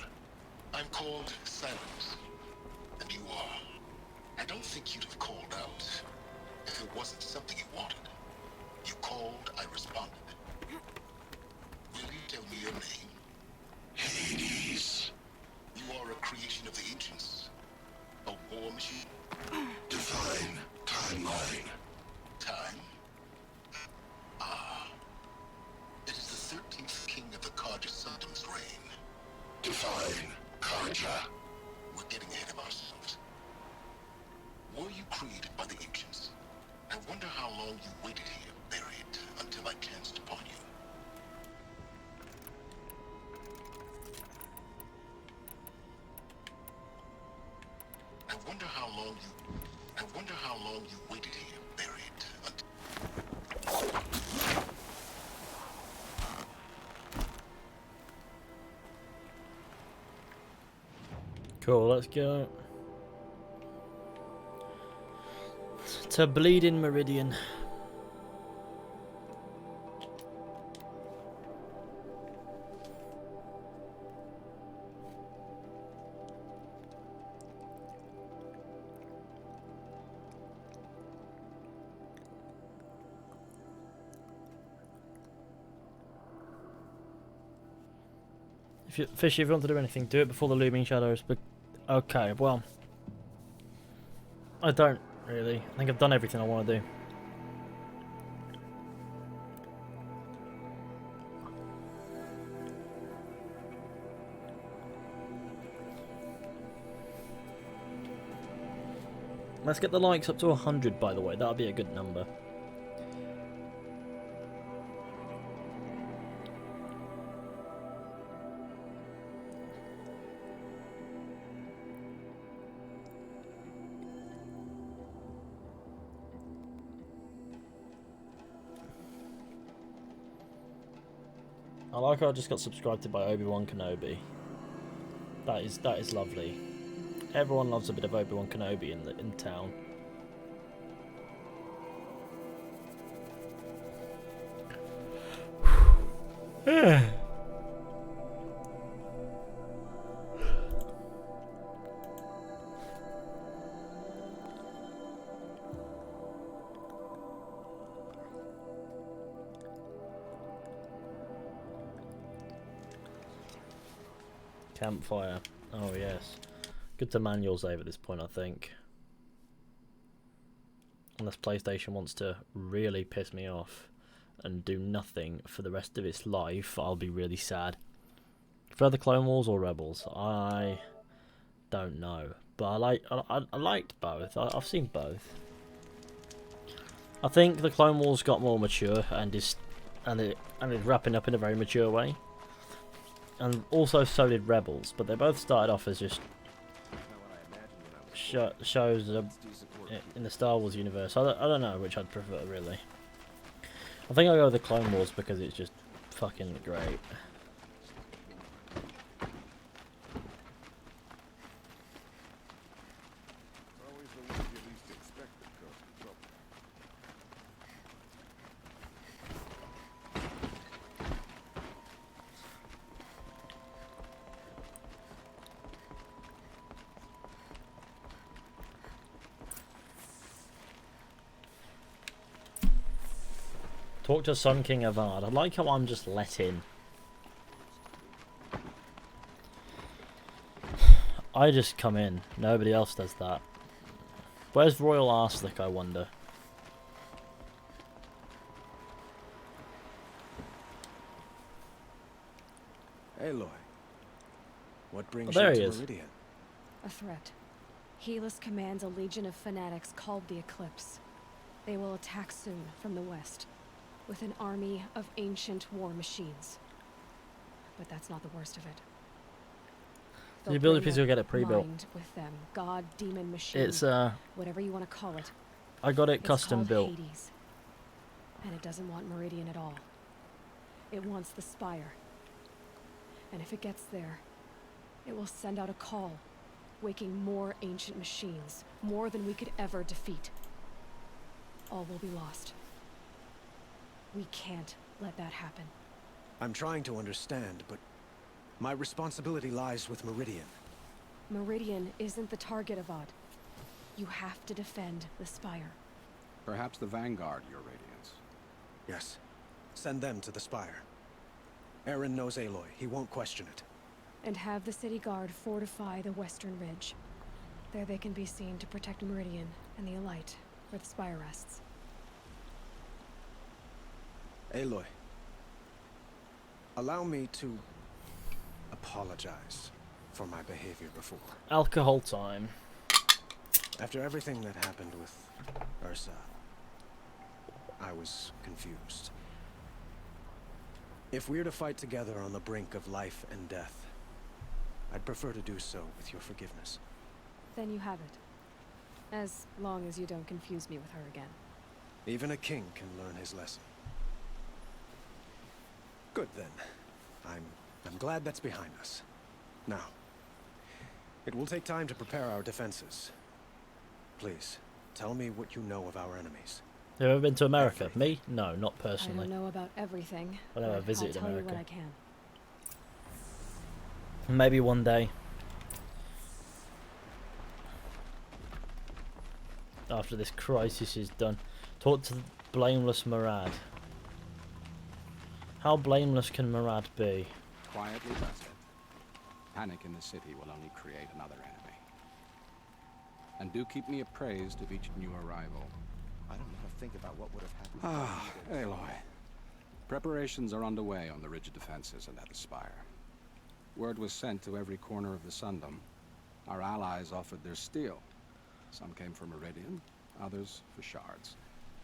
I'm called Sylens, and you are. I don't think you'd have called out if it wasn't something you wanted. You called, I responded. Will you tell me your name? Hades. You are a creation of the ancients. A war machine. Divine timeline. Time? Ah. It is the 13th king of the Karja Sultan's reign. Divine Karja. We're getting ahead of ourselves. Were you created by the ancients? I wonder how long you waited here, buried, until I chanced upon you. I wonder how long you waited here, buried, until... Cool, let's go to Bleeding Meridian. Fishy, if you want to do anything, do it before the looming shadows. But okay, well, I don't really. I think I've done everything I want to do. Let's get the likes up to 100, by the way. That'll be a good number. I like how I just got subscribed to by Obi-Wan Kenobi. That is lovely. Everyone loves a bit of Obi-Wan Kenobi in town. Campfire. Oh yes. Good to manual save at this point, I think. Unless PlayStation wants to really piss me off and do nothing for the rest of its life, I'll be really sad. Further Clone Wars or Rebels? I don't know, but I liked both. I've seen both. I think the Clone Wars got more mature and is wrapping up in a very mature way. And also so did Rebels, but they both started off as just shows in the Star Wars universe. I don't know which I'd prefer, really. I think I'll go with the Clone Wars because it's just fucking great. Talk to Sun King Avad. I like how I'm just let in. I just come in. Nobody else does that. Where's Royal Arslick, I wonder? Aloy. What brings Oh, there you he to is. Meridian? A threat. Helis commands a legion of fanatics called the Eclipse. They will attack soon from the west, with an army of ancient war machines. But that's not the worst of it. The ability piece you'll get it pre-built. With them, god, demon, machine. It's whatever you want to call it. I got it It's custom called built. Hades. And it doesn't want Meridian at all. It wants the Spire. And if it gets there, it will send out a call, waking more ancient machines, more than we could ever defeat. All will be lost. We can't let that happen. I'm trying to understand, but my responsibility lies with Meridian. Meridian isn't the target, Avad. You have to defend the Spire. Perhaps the Vanguard, Your Radiance. Yes. Send them to the Spire. Aaron knows Aloy. He won't question it. And have the city guard fortify the western ridge. There they can be seen to protect Meridian and the Elite, where the Spire rests. Aloy. Allow me to apologize for my behavior before. Alcohol time. After everything that happened with Ursa, I was confused. If we're to fight together on the brink of life and death, I'd prefer to do so with your forgiveness. Then you have it. As long as you don't confuse me with her again. Even a king can learn his lesson. Good then. I'm glad that's behind us. Now, it will take time to prepare our defenses. Please, tell me what you know of our enemies. Have you ever been to America? Everything. Me? No, not I personally. don't know about everything. I never visited I'll tell America. you when I can. Maybe one day. After this crisis is done. Talk to the blameless Murad. How blameless can Murad be? Quietly does it. Panic in the city will only create another enemy. And do keep me appraised of each new arrival. I don't want to think about what would have happened. Ah, Aloy. Preparations are underway on the rigid defenses and at the Spire. Word was sent to every corner of the Sundom. Our allies offered their steel. Some came for Meridian, others for shards.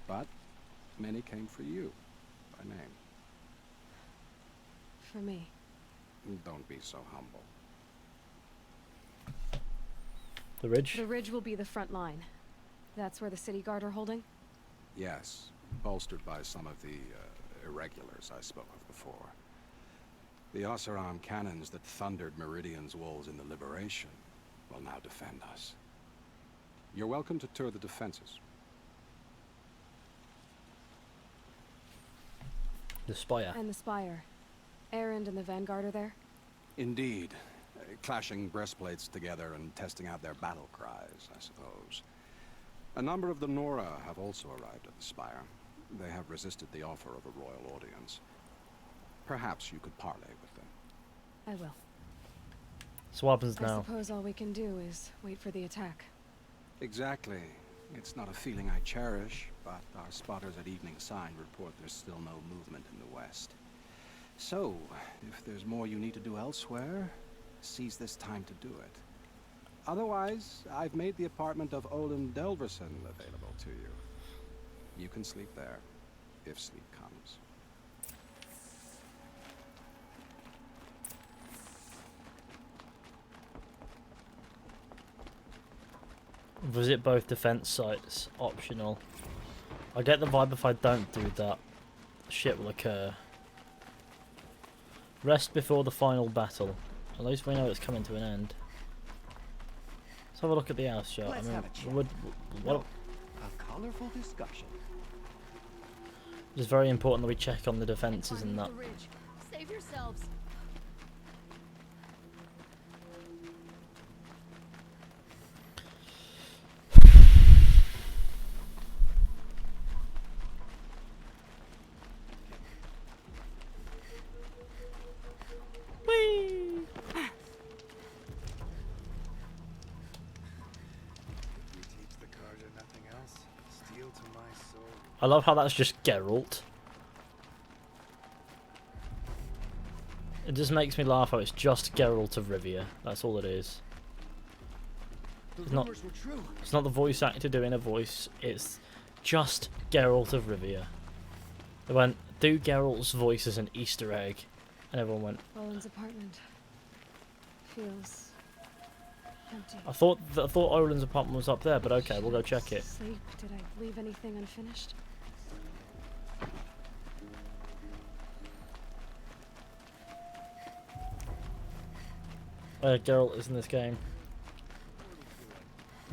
But many came for you, by name. For me. Don't be so humble. The ridge? The ridge will be the front line. That's where the city guard are holding? Yes, bolstered by some of the irregulars I spoke of before. The Oseram cannons that thundered Meridian's walls in the Liberation will now defend us. You're welcome to tour the defenses. The Spire. And the Spire. Erend and the Vanguard are there? Indeed. Clashing breastplates together and testing out their battle cries, I suppose. A number of the Nora have also arrived at the Spire. They have resisted the offer of a royal audience. Perhaps you could parley with them. I will. So what happens I now? suppose all we can do is wait for the attack. Exactly. It's not a feeling I cherish, but our spotters at Evening Sign report there's still no movement in the west. So, if there's more you need to do elsewhere, seize this time to do it. Otherwise, I've made the apartment of Olin Delverson available to you. You can sleep there, if sleep comes. Visit both defense sites. Optional. I get the vibe if I don't do that, shit will occur. Rest before the final battle. At least we know it's coming to an end. Let's have a look at the house shot. Let's have a chat. What? A colorful discussion. It's very important that we check on the defences and that. Save yourselves. I love how that's just Geralt. It just makes me laugh how it's just Geralt of Rivia. That's all it is. It's not the voice actor doing a voice. It's just Geralt of Rivia. They went, do Geralt's voice as an Easter egg. And everyone went... Olin's apartment. Feels... empty. I thought Olin's apartment was up there, but okay, we'll go check it. Sleep. Did I leave anything unfinished? Geralt is in this game.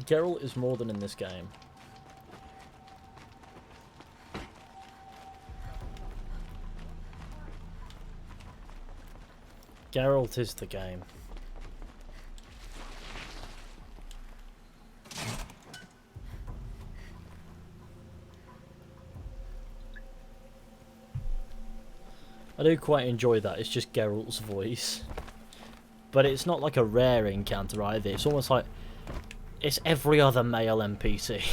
Geralt is more than in this game. Geralt is the game. I do quite enjoy that. It's just Geralt's voice. But it's not like a rare encounter either. It's almost like it's every other male NPC.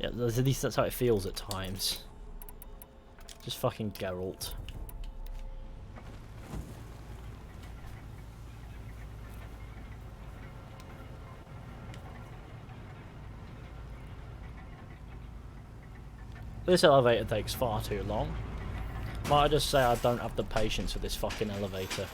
Yeah, at least that's how it feels at times. Just fucking Geralt. This elevator takes far too long. Might I just say I don't have the patience for this fucking elevator.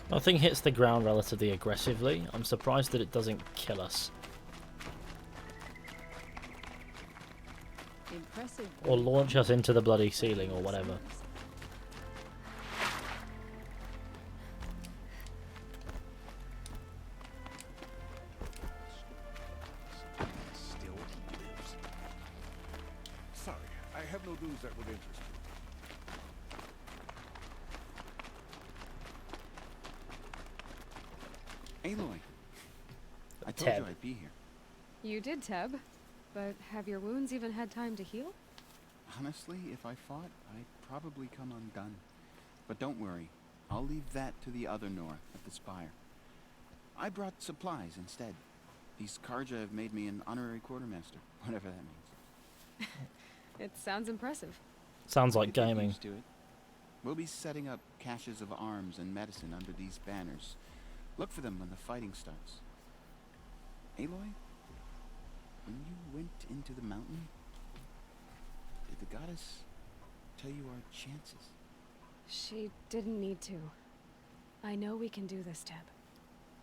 Nothing hits the ground relatively aggressively. I'm surprised that it doesn't kill us. Impressive. Or launch us into the bloody ceiling or whatever. Still lives. Sorry, I have no news that would interest you. Aloy, I told Teb. you I'd be here. You did, Teb. But have your wounds even had time to heal? Honestly, if I fought, I'd probably come undone. But don't worry, I'll leave that to the other Nora at the Spire. I brought supplies instead. These Karja have made me an honorary quartermaster, whatever that means. It sounds impressive. Sounds like Get gaming. used to it. We'll be setting up caches of arms and medicine under these banners. Look for them when the fighting starts. Aloy, when you went into the mountain, did the goddess tell you our chances? She didn't need to. I know we can do this, Teb.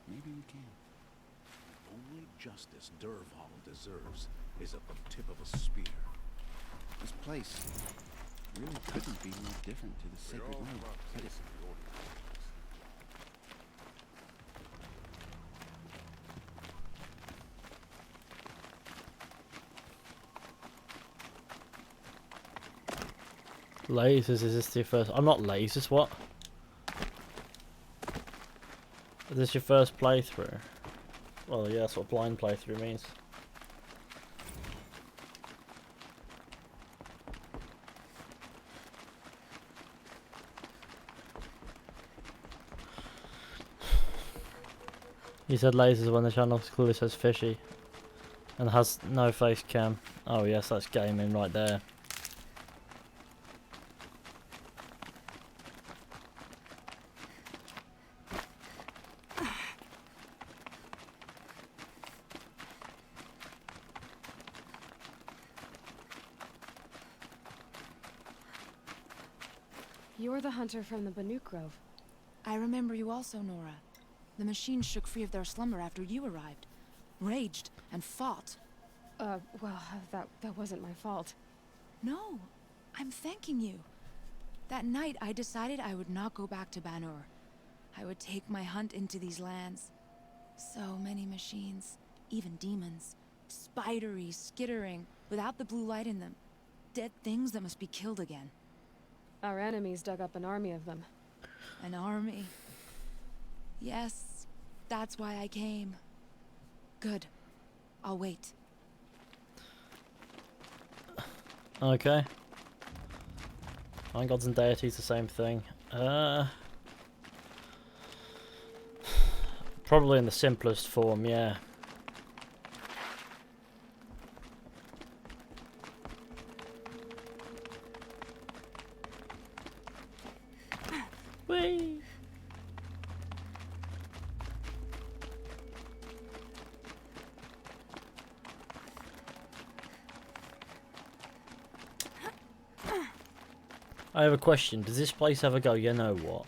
Maybe we can. Only justice Dervahl deserves is at the tip of a spear. This place really couldn't be more different to the sacred land, could it? Lasers, is this your first? I'm not lasers, what? Is this your first playthrough? Well, yeah, that's what blind playthrough means. You said lasers when the channel clearly says fishy and has no face cam. Oh yes, that's gaming right there. You're the hunter from the Banuk Grove. I remember you also, Nora. The machines shook free of their slumber after you arrived. Raged and fought. Well, that wasn't my fault. No, I'm thanking you. That night, I decided I would not go back to Banur. I would take my hunt into these lands. So many machines, even demons. Spidery, skittering, without the blue light in them. Dead things that must be killed again. Our enemies dug up an army of them. An army. Yes, that's why I came. Good. I'll wait. Okay. Iron gods and deities, the same thing. Probably in the simplest form, yeah. Whee! I have a question. Does this place ever go, you know what?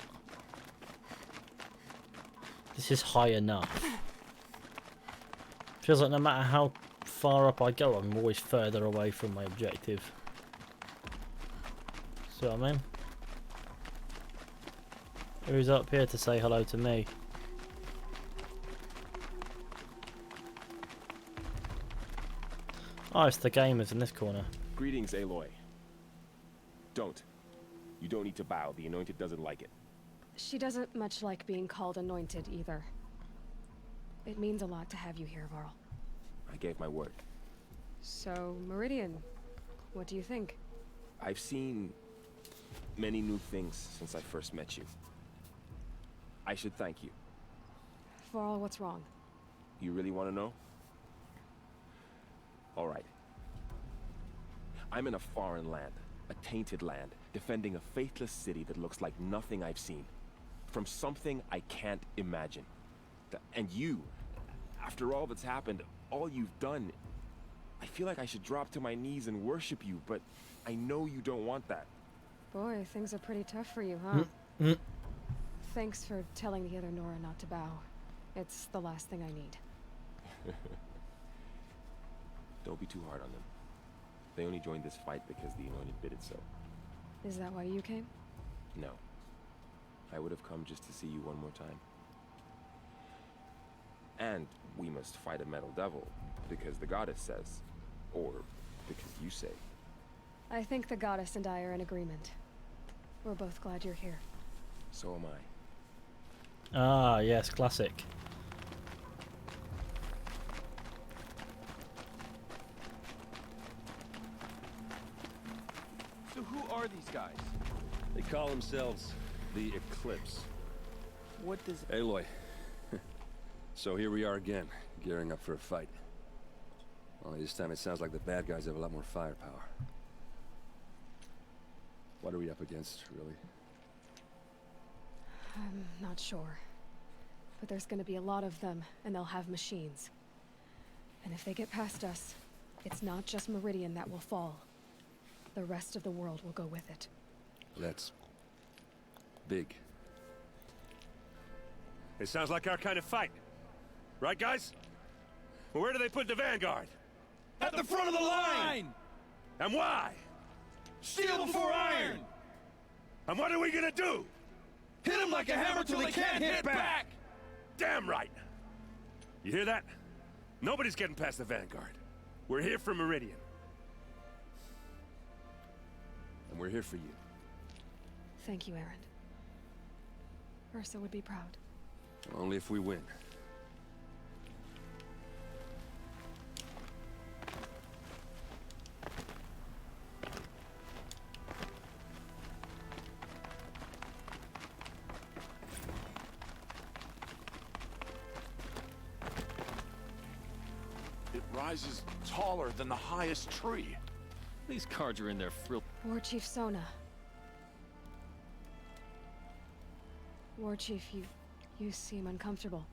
This is high enough. Feels like no matter how far up I go, I'm always further away from my objective. See what I mean? Who's up here to say hello to me? Oh, it's the gamers in this corner. Greetings, Aloy. Don't. You don't need to bow. The Anointed doesn't like it. She doesn't much like being called anointed either. It means a lot to have you here, Varl. I gave my word. So, Meridian, what do you think? I've seen many new things since I first met you. I should thank you. Varl, what's wrong? You really want to know? All right. I'm in a foreign land, a tainted land, defending a faithless city that looks like nothing I've seen. From something I can't imagine. And you, after all that's happened, all you've done, I feel like I should drop to my knees and worship you, but I know you don't want that. Boy, things are pretty tough for you, huh? Thanks for telling the other Nora not to bow. It's the last thing I need. Don't be too hard on them. They only joined this fight because the Anointed bid it so. Is that why you came? No. I would have come just to see you one more time. And we must fight a metal devil, because the goddess says, or because you say. I think the goddess and I are in agreement. We're both glad you're here. So am I. Ah, yes, classic. So who are these guys? They call themselves the Eclipse. What does... Aloy. So here we are again, gearing up for a fight. Only this time it sounds like the bad guys have a lot more firepower. What are we up against, really? I'm not sure. But there's gonna be a lot of them, and they'll have machines. And if they get past us, it's not just Meridian that will fall. The rest of the world will go with it. That's... big. It sounds like our kind of fight. Right, guys? Well, where do they put the Vanguard? At the front of the line! And why? Steel before iron! And what are we gonna do? Hit them like a hammer till they can't hit back! Damn right! You hear that? Nobody's getting past the Vanguard. We're here for Meridian. And we're here for you. Thank you, Aaron. Ursa would be proud. Only if we win. It rises taller than the highest tree. These cards are in their frill. War Chief Sona. War Chief, you seem uncomfortable.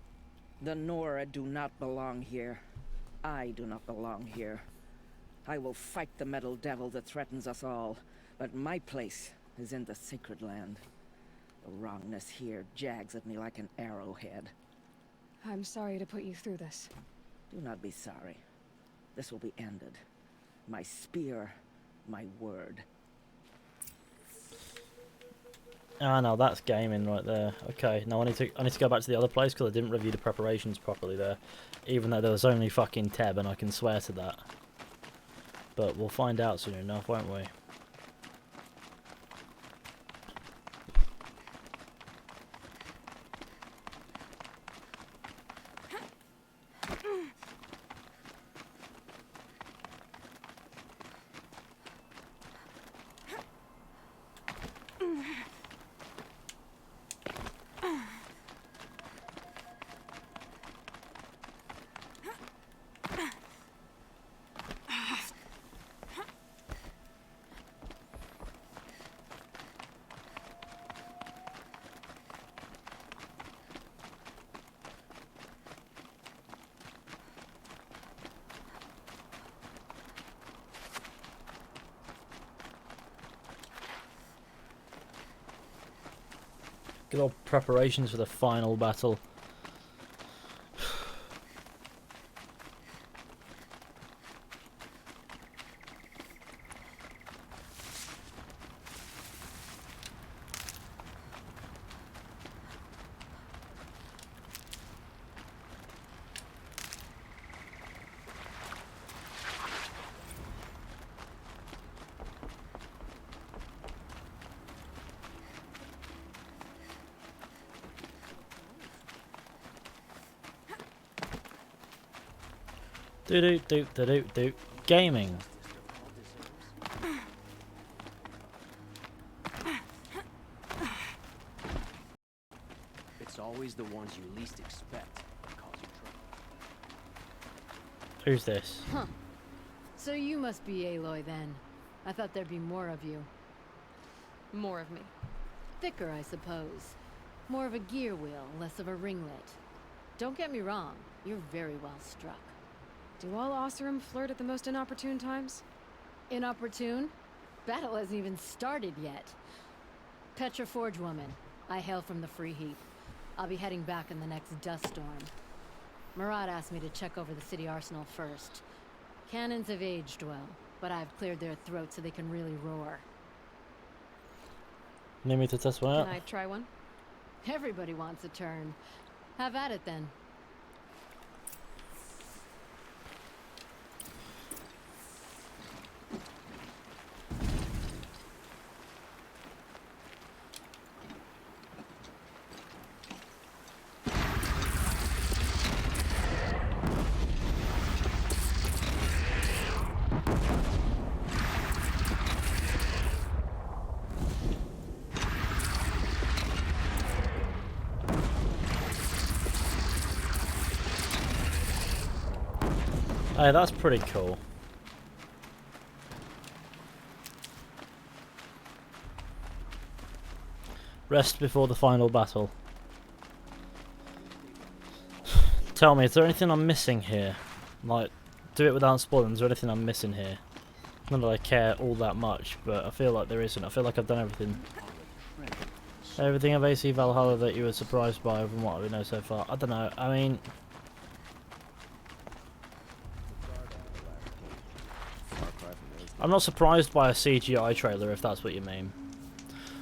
The Nora do not belong here. I do not belong here. I will fight the metal devil that threatens us all, but my place is in the sacred land. The wrongness here jags at me like an arrowhead. I'm sorry to put you through this. Do not be sorry. This will be ended. My spear, my word. Ah, no, that's gaming right there. Okay, now I need to go back to the other place because I didn't review the preparations properly there, even though there was only fucking Teb, and I can swear to that. But we'll find out soon enough, won't we? Good old preparations for the final battle. Do gaming. It's always the ones you least expect that cause you trouble. Who's this? Huh. So you must be Aloy then. I thought there'd be more of you. More of me. Thicker, I suppose. More of a gear wheel, less of a ringlet. Don't get me wrong, you're very well struck. Do all Oseram flirt at the most inopportune times? Inopportune? Battle hasn't even started yet. Petra Forge woman. I hail from the Free Heap. I'll be heading back in the next dust storm. Murad asked me to check over the city arsenal first. Cannons have aged well, but I've cleared their throats so they can really roar. Need me to test one out? Can I try one? Everybody wants a turn. Have at it then. Hey, that's pretty cool. Rest before the final battle. Tell me, is there anything I'm missing here? Like, do it without spoiling. Is there anything I'm missing here? Not that I care all that much, but I feel like there isn't. I feel like I've done everything. Everything of AC Valhalla that you were surprised by from what we know so far. I don't know. I mean, I'm not surprised by a CGI trailer if that's what you mean.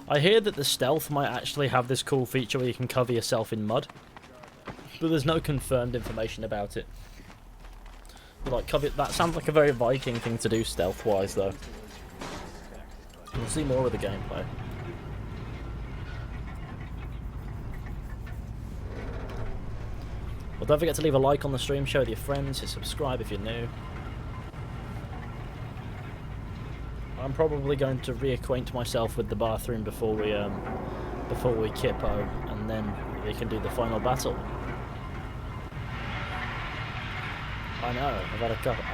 I hear that the stealth might actually have this cool feature where you can cover yourself in mud, but there's no confirmed information about it. But like, that sounds like a very Viking thing to do stealth-wise, though. We'll see more of the gameplay. Well, don't forget to leave a like on the stream, share with your friends, hit subscribe if you're new. I'm probably going to reacquaint myself with the bathroom before we kippo, and then we can do the final battle. I know, I've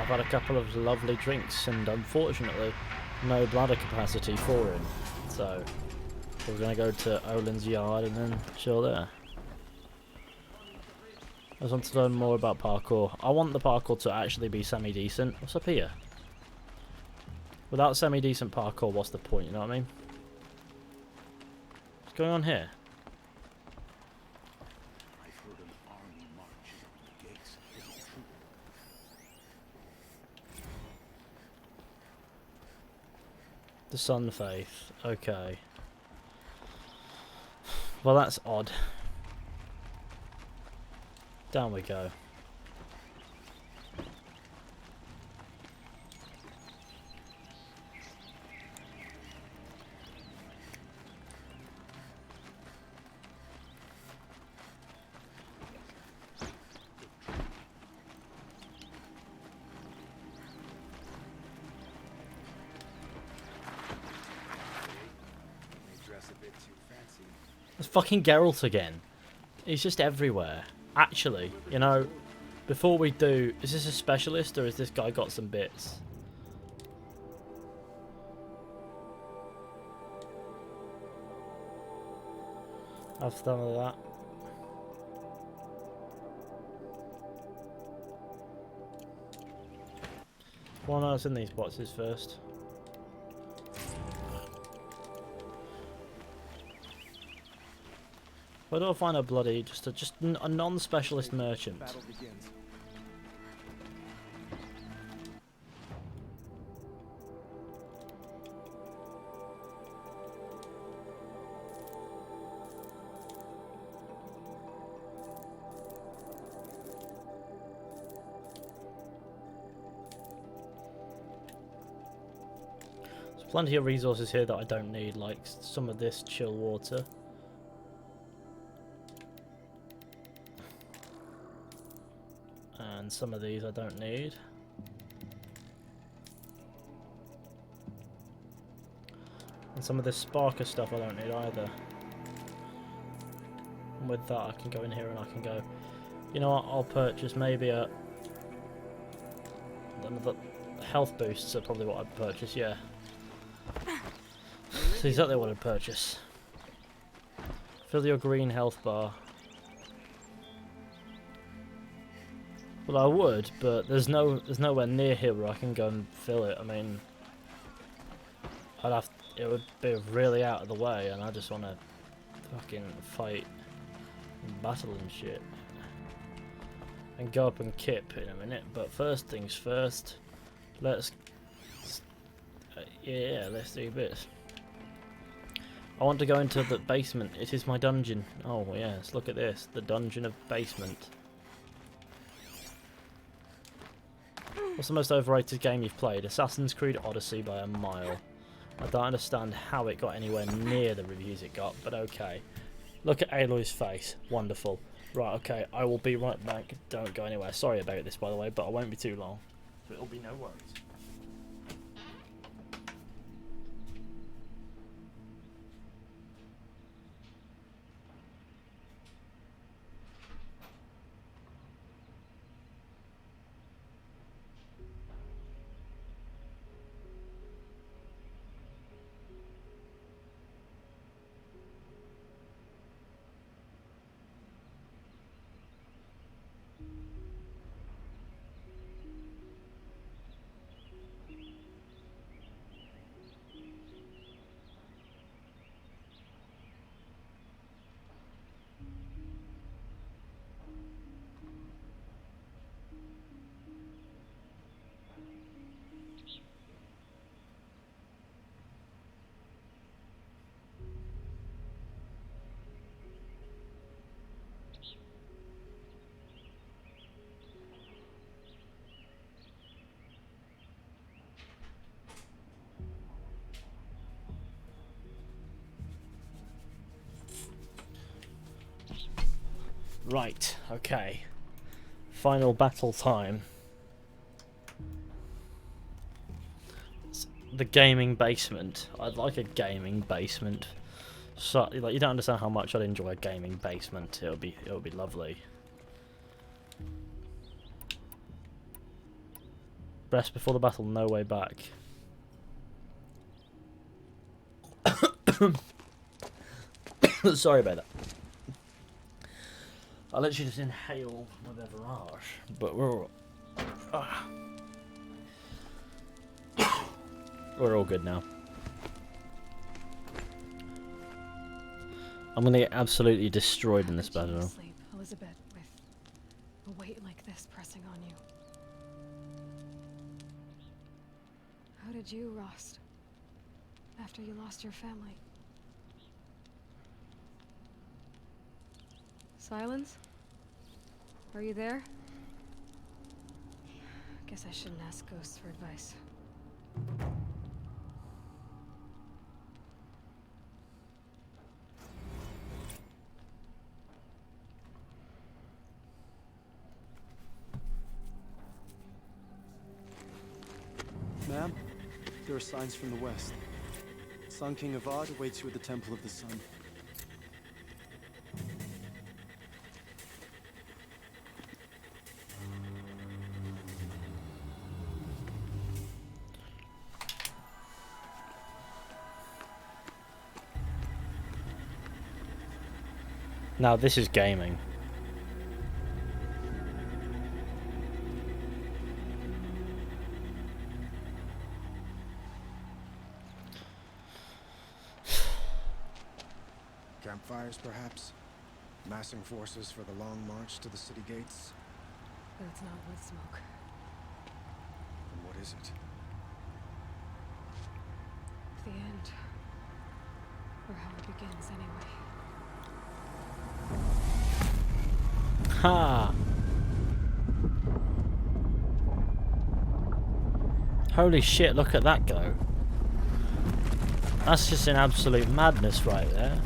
had a couple of lovely drinks, and unfortunately, no bladder capacity for him. So we're gonna go to Olin's yard and then chill there. I just want to learn more about parkour. I want the parkour to actually be semi-decent. What's up here? Without semi-decent parkour, what's the point, you know what I mean? What's going on here? The Sun Faith. Okay. Well, that's odd. Down we go. It's fucking Geralt again. He's just everywhere. Actually, you know, before we do... Is this a specialist or has this guy got some bits? Have some of that. What else in these boxes first? Where do I find a bloody, just a non-specialist merchant? There's plenty of resources here that I don't need, like some of this chill water. And some of these I don't need. And some of this sparker stuff I don't need either. And with that I can go in here and I can go, you know what, I'll purchase maybe the health boosts are probably what I'd purchase, yeah. That's exactly what I'd purchase. Fill your green health bar. Well, I would, but there's nowhere near here where I can go and fill it. I mean, it would be really out of the way, and I just want to fucking fight and battle and shit, and go up and kip in a minute. But first things first, let's do this. I want to go into the basement. It is my dungeon. Oh yes, look at this, the dungeon of basement. What's the most overrated game you've played? Assassin's Creed Odyssey by a mile. I don't understand how it got anywhere near the reviews it got, but okay. Look at Aloy's face. Wonderful. Right, okay, I will be right back. Don't go anywhere. Sorry about this, by the way, but I won't be too long. So it'll be no worries. Right, okay. Final battle time. It's the gaming basement. I'd like a gaming basement. So, like, you don't understand how much I'd enjoy a gaming basement. It'll be lovely. Rest before the battle, no way back. Sorry about that. I literally just inhale my beverage, but we're all good now. I'm gonna get absolutely destroyed in this battle. Sleep, Elizabeth, with a weight like this pressing on you. How did you, Rost? After you lost your family? Sylens? Are you there? Guess I shouldn't ask ghosts for advice. Ma'am, there are signs from the west. Sun King Avad awaits you at the Temple of the Sun. Now this is gaming. Campfires, perhaps? Massing forces for the long march to the city gates? But it's not wood smoke. And what is it? The end. Or how it begins, anyway. Ha! Holy shit, look at that go. That's just an absolute madness right there.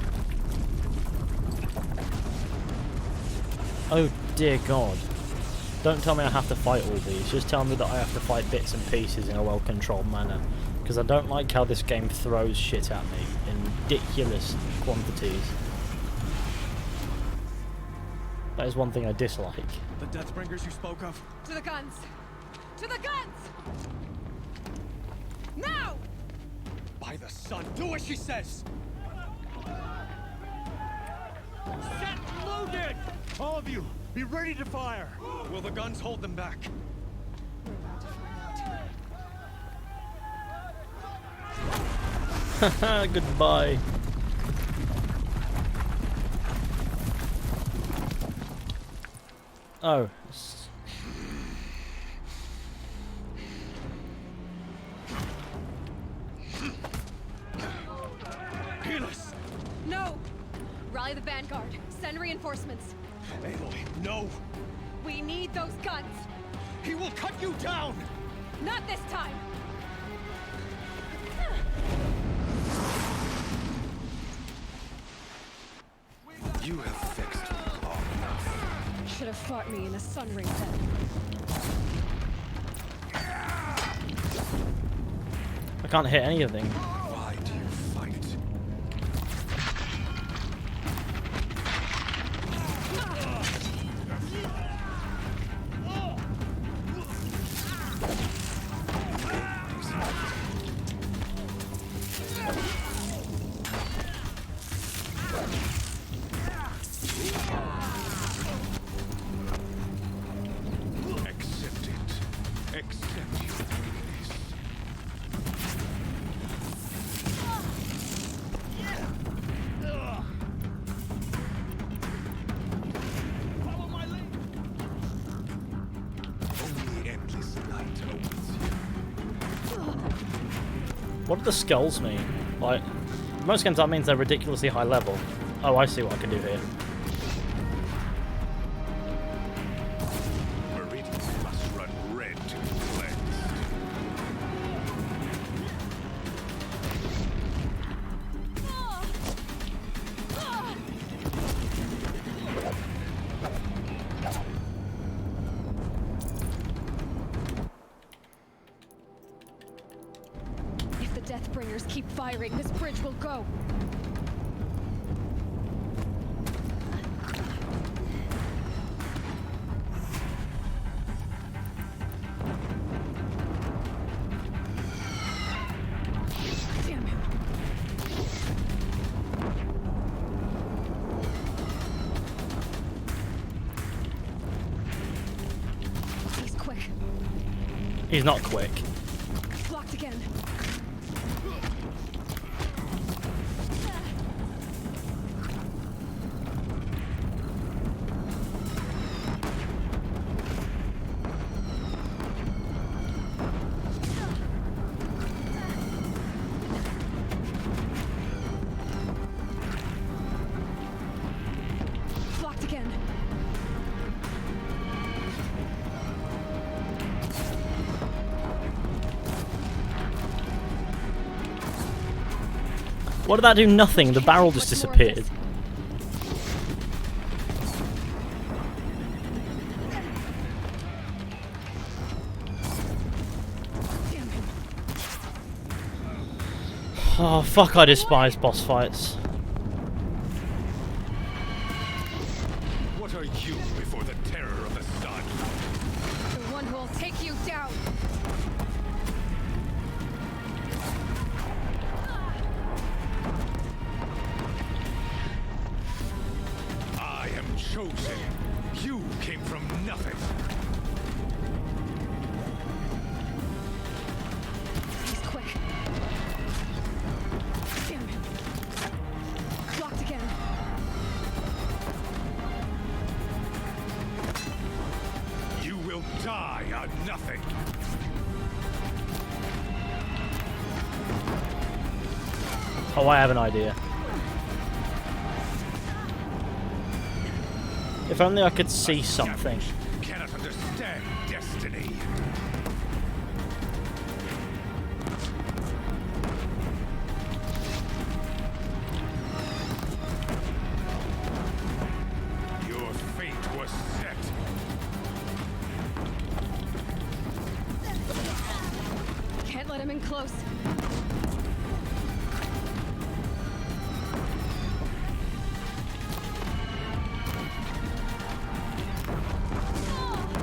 Oh dear God. Don't tell me I have to fight all these, just tell me that I have to fight bits and pieces in a well-controlled manner. Because I don't like how this game throws shit at me in ridiculous quantities. That is one thing I dislike. The Deathbringers you spoke of? To the guns! To the guns! Now! By the sun, do what she says! Set loaded! All of you, be ready to fire! Will the guns hold them back? We're about to find out. Goodbye. Oh. No! Rally the vanguard. Send reinforcements. Aloy, no! We need those guns! He will cut you down! Not this time! You have fixed long enough. Should have fought me in a sun ring then. I can't hit anything. Why do you fight? Accept it. Accept your weakness. Only endless night awaits you. What do the skulls mean? Like, in most games that means they're ridiculously high level. Oh, I see what I can do here. Meridian must run red to be cleansed. firing, this bridge will go. Damn it. He's quick. He's not quick. Blocked again. Blocked again. What did that do? Nothing. The barrel just disappeared. Oh fuck, I despise boss fights. What are you before the terror of the sun? The one who will take you down. I am chosen. You came from nothing. He's quick. Damn it. Blocked again. You will die a nothing. Oh, I have an idea. If only I could see something. Cannot understand destiny. Your fate was set. Can't let him in close.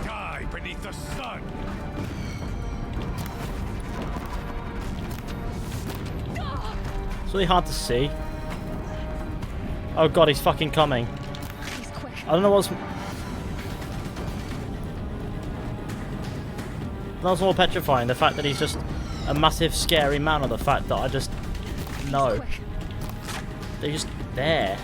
Die beneath the sun. It's really hard to see. Oh god, he's fucking coming. He's quick. I don't know what's... That's more petrifying, the fact that he's just a massive scary man, or the fact that I just know. They're just there.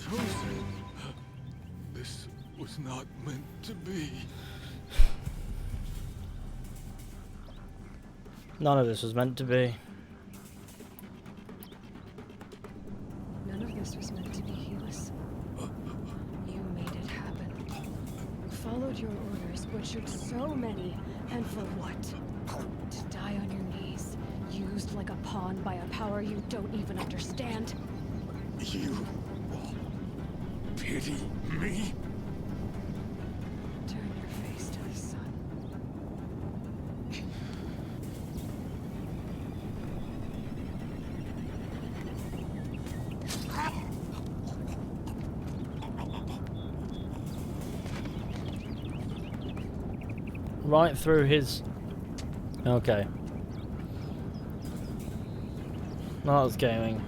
Chosen. This was not meant to be. None of this was meant to be. None of this was meant to be, Helis. You made it happen. Followed your orders, butchered so many, and for what? To die on your knees, used like a pawn by a power you don't even understand. You pity me? Turn your face to the sun. Right through his... Okay. Now it's gaming.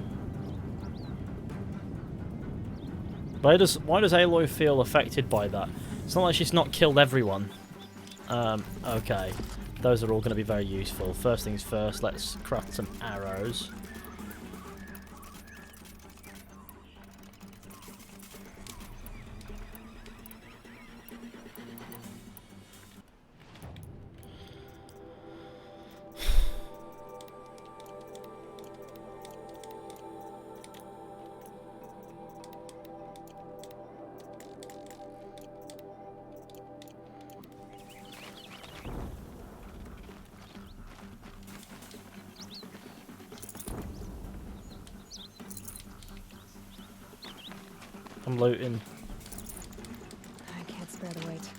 Why does Aloy feel affected by that? It's not like she's not killed everyone. Okay. Those are all going to be very useful. First things first, let's craft some arrows. I'm looting. I can't spare the weight.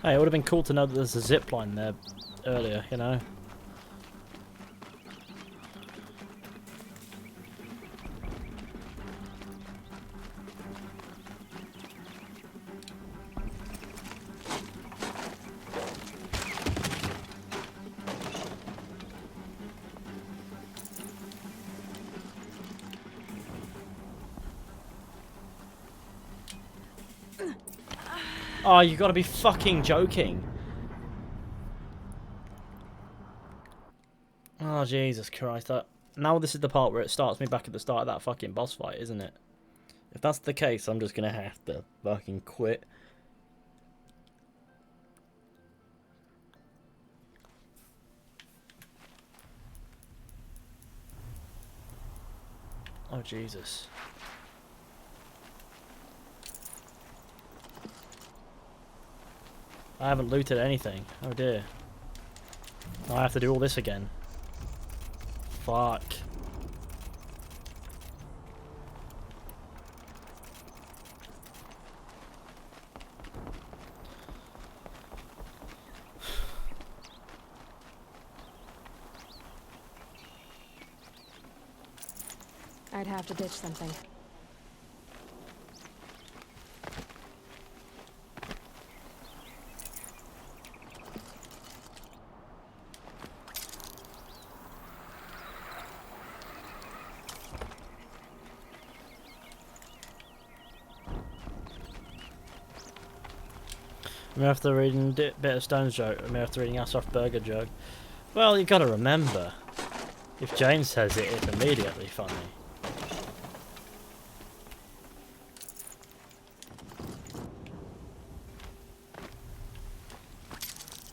Hey, it would have been cool to know that there's a zip line there earlier, you know? Oh, you gotta be fucking joking. Oh, Jesus Christ. Now this is the part where it starts me back at the start of that fucking boss fight, isn't it? If that's the case, I'm just gonna have to fucking quit. Oh, Jesus. I haven't looted anything. Oh dear. Now I have to do all this again. Fuck. I'd have to ditch something. I'm after reading Bit of Stone's joke. I'm after reading Asaf Burger joke. Well, you gotta remember, if James says it, it's immediately funny.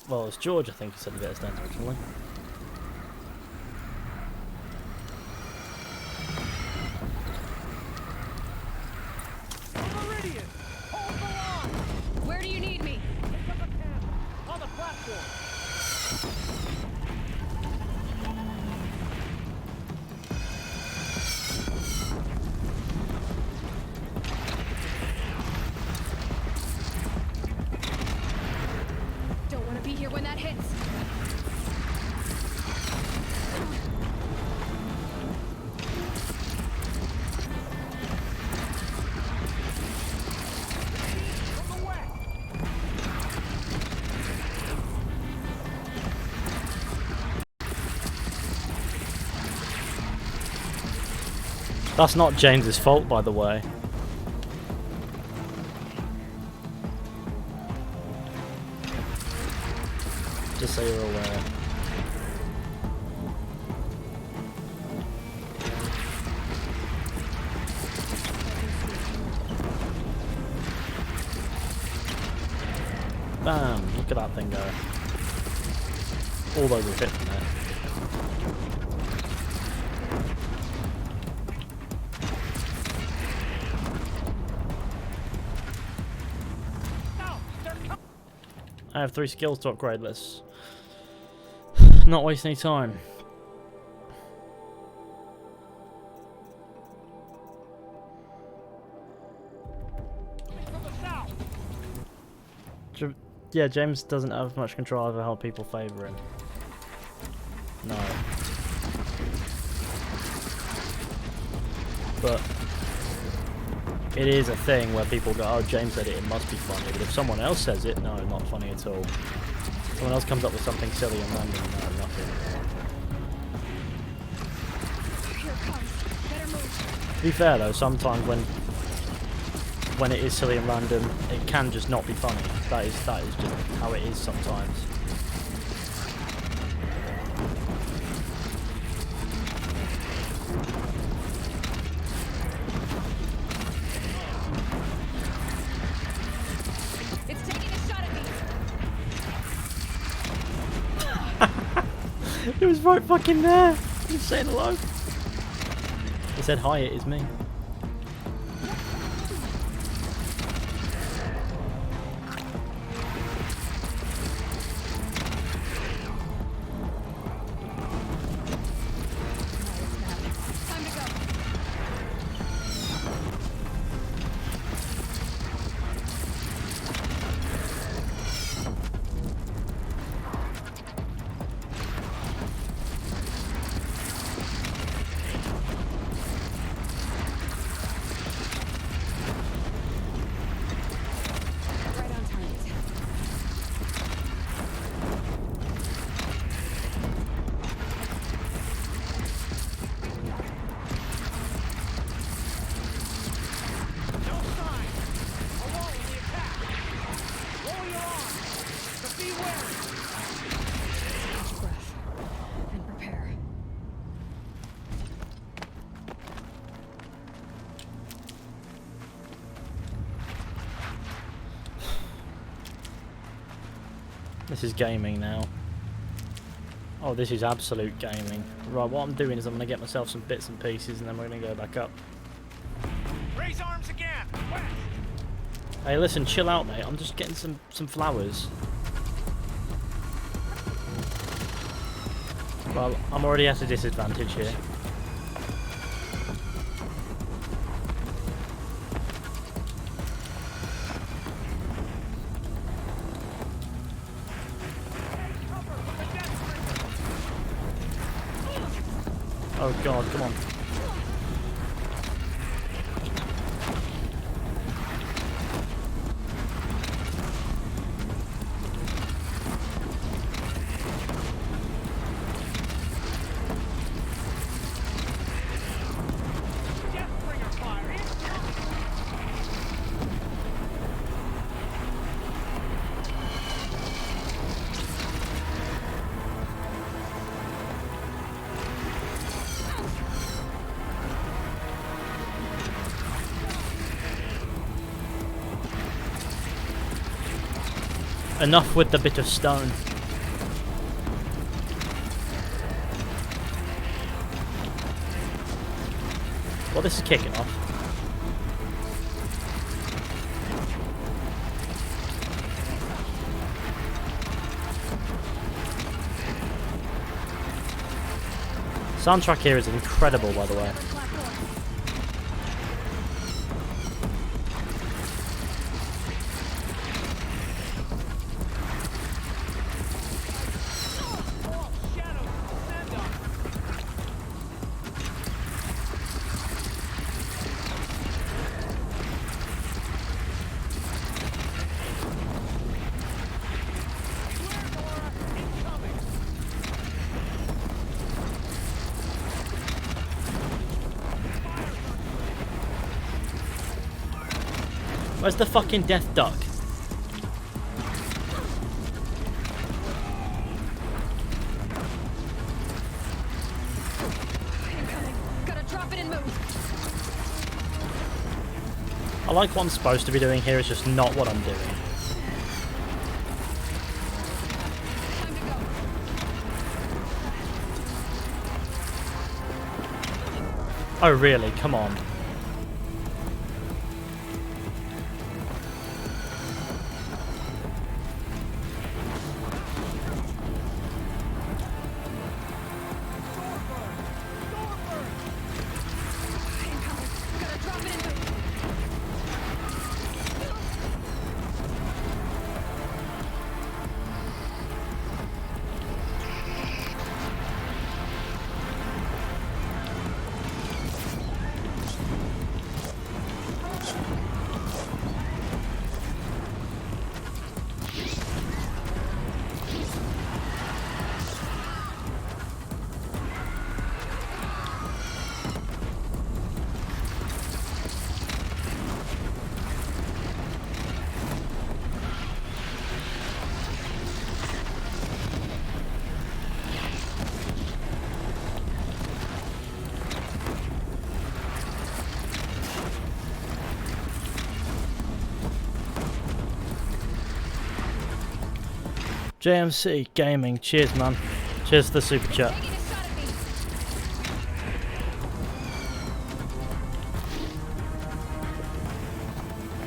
Well, it's George, I think, who said a Bit of Stone's originally. Meridian! Hold the line! Where do you need me? Pick up a camp on the platform. Don't want to be here when that hits. From the west! That's not James's fault, by the way. Just so you're aware. Bam! Look at that thing go. All those will hit from there. I have 3 skills to upgrade. Let's not waste any time. Yeah, James doesn't have much control over how people favour him. No. But it is a thing where people go, oh, James said it, it must be funny. But if someone else says it, no, not funny at all. Someone else comes up with something silly and random, no, nothing. Here it comes. Better move. To be fair though, sometimes when it is silly and random, it can just not be funny. That is just how it is sometimes. It's taking a shot. It was right fucking there. Just saying hello. He said hi, it is me. This is gaming now. Oh, this is absolute gaming. Right, what I'm doing is I'm going to get myself some bits and pieces and then we're going to go back up. Raise arms again! West! Hey, listen, chill out, mate. I'm just getting some flowers. Well, I'm already at a disadvantage here. Oh god, come on. Enough with the bit of stone. Well, this is kicking off. Soundtrack here is incredible, by the way. Where's the fucking death duck? Gotta drop it and move. I like what I'm supposed to be doing here, it's just not what I'm doing. Oh really? Come on. JMC Gaming, cheers man. Cheers for the super chat.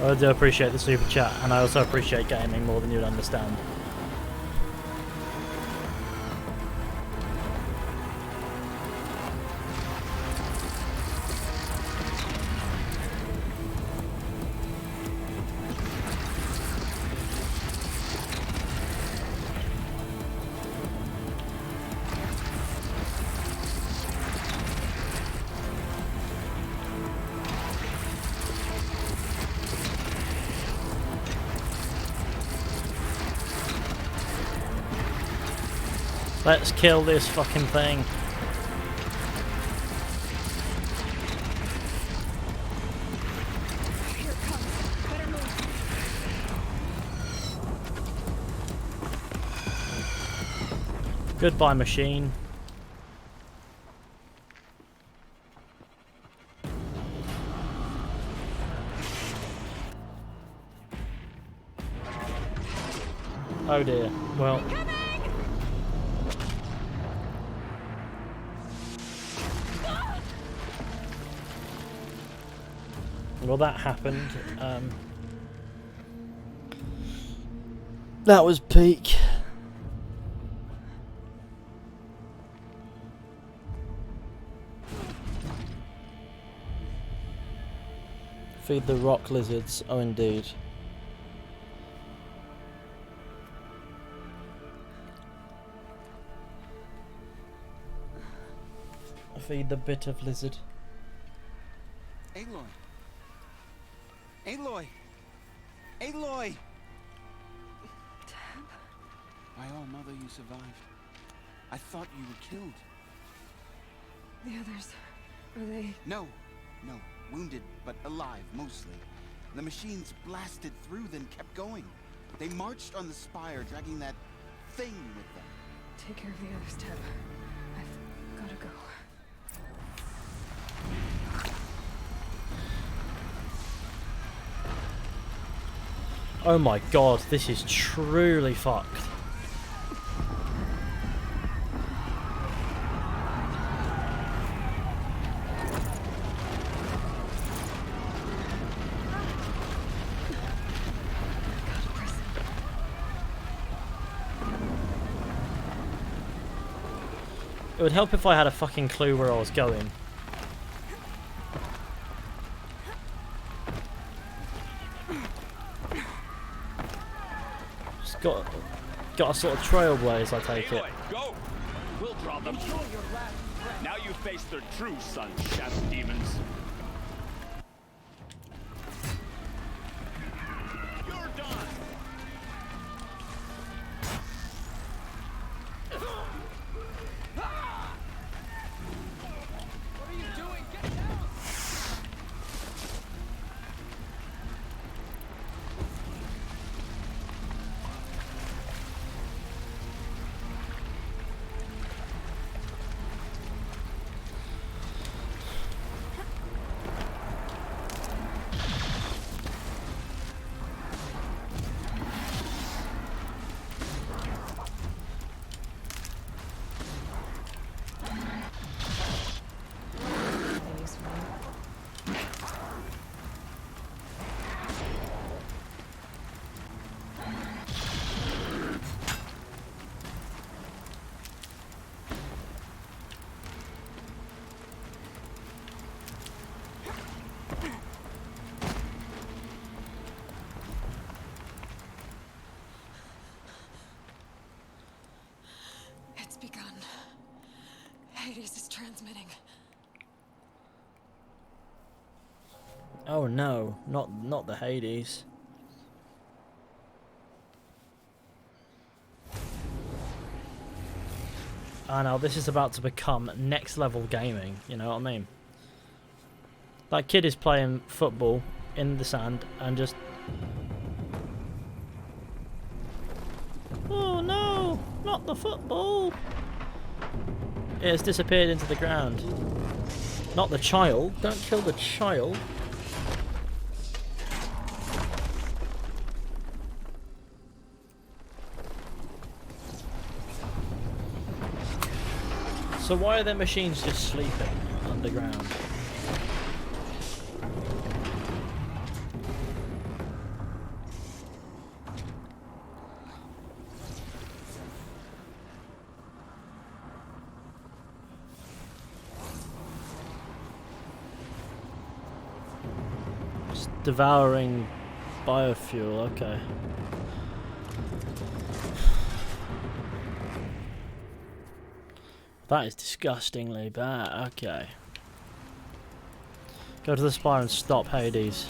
I do appreciate the super chat, and I also appreciate gaming more than you'd understand. Let's kill this fucking thing. Here it comes. Better move. Goodbye, machine. Oh dear. Well. Well, that happened. That was peak. Feed the rock lizards. Oh, indeed. Feed the bit of lizard. Aloy! Aloy! Aloy! Tab? My own mother, you survived. I thought you were killed. The others, are they? No. Wounded, but alive, mostly. The machines blasted through, then kept going. They marched on the Spire, dragging that thing with them. Take care of the others, Tab. I've gotta go. Oh my god, this is truly fucked. It would help if I had a fucking clue where I was going. Just got a sort of trailblaze, I take it. Go! We'll draw them. Now you face their true sun, shadow demons. You're done. What are you doing? Get down! It's begun. Hades is transmitting. Oh no, not the Hades. I know, this is about to become next level gaming, you know what I mean? That kid is playing football in the sand and just... Oh no, not the football! It has disappeared into the ground. Not the child, don't kill the child. So why are their machines just sleeping underground? Just devouring biofuel, okay. That is disgustingly bad. Okay. Go to the Spire and stop Hades.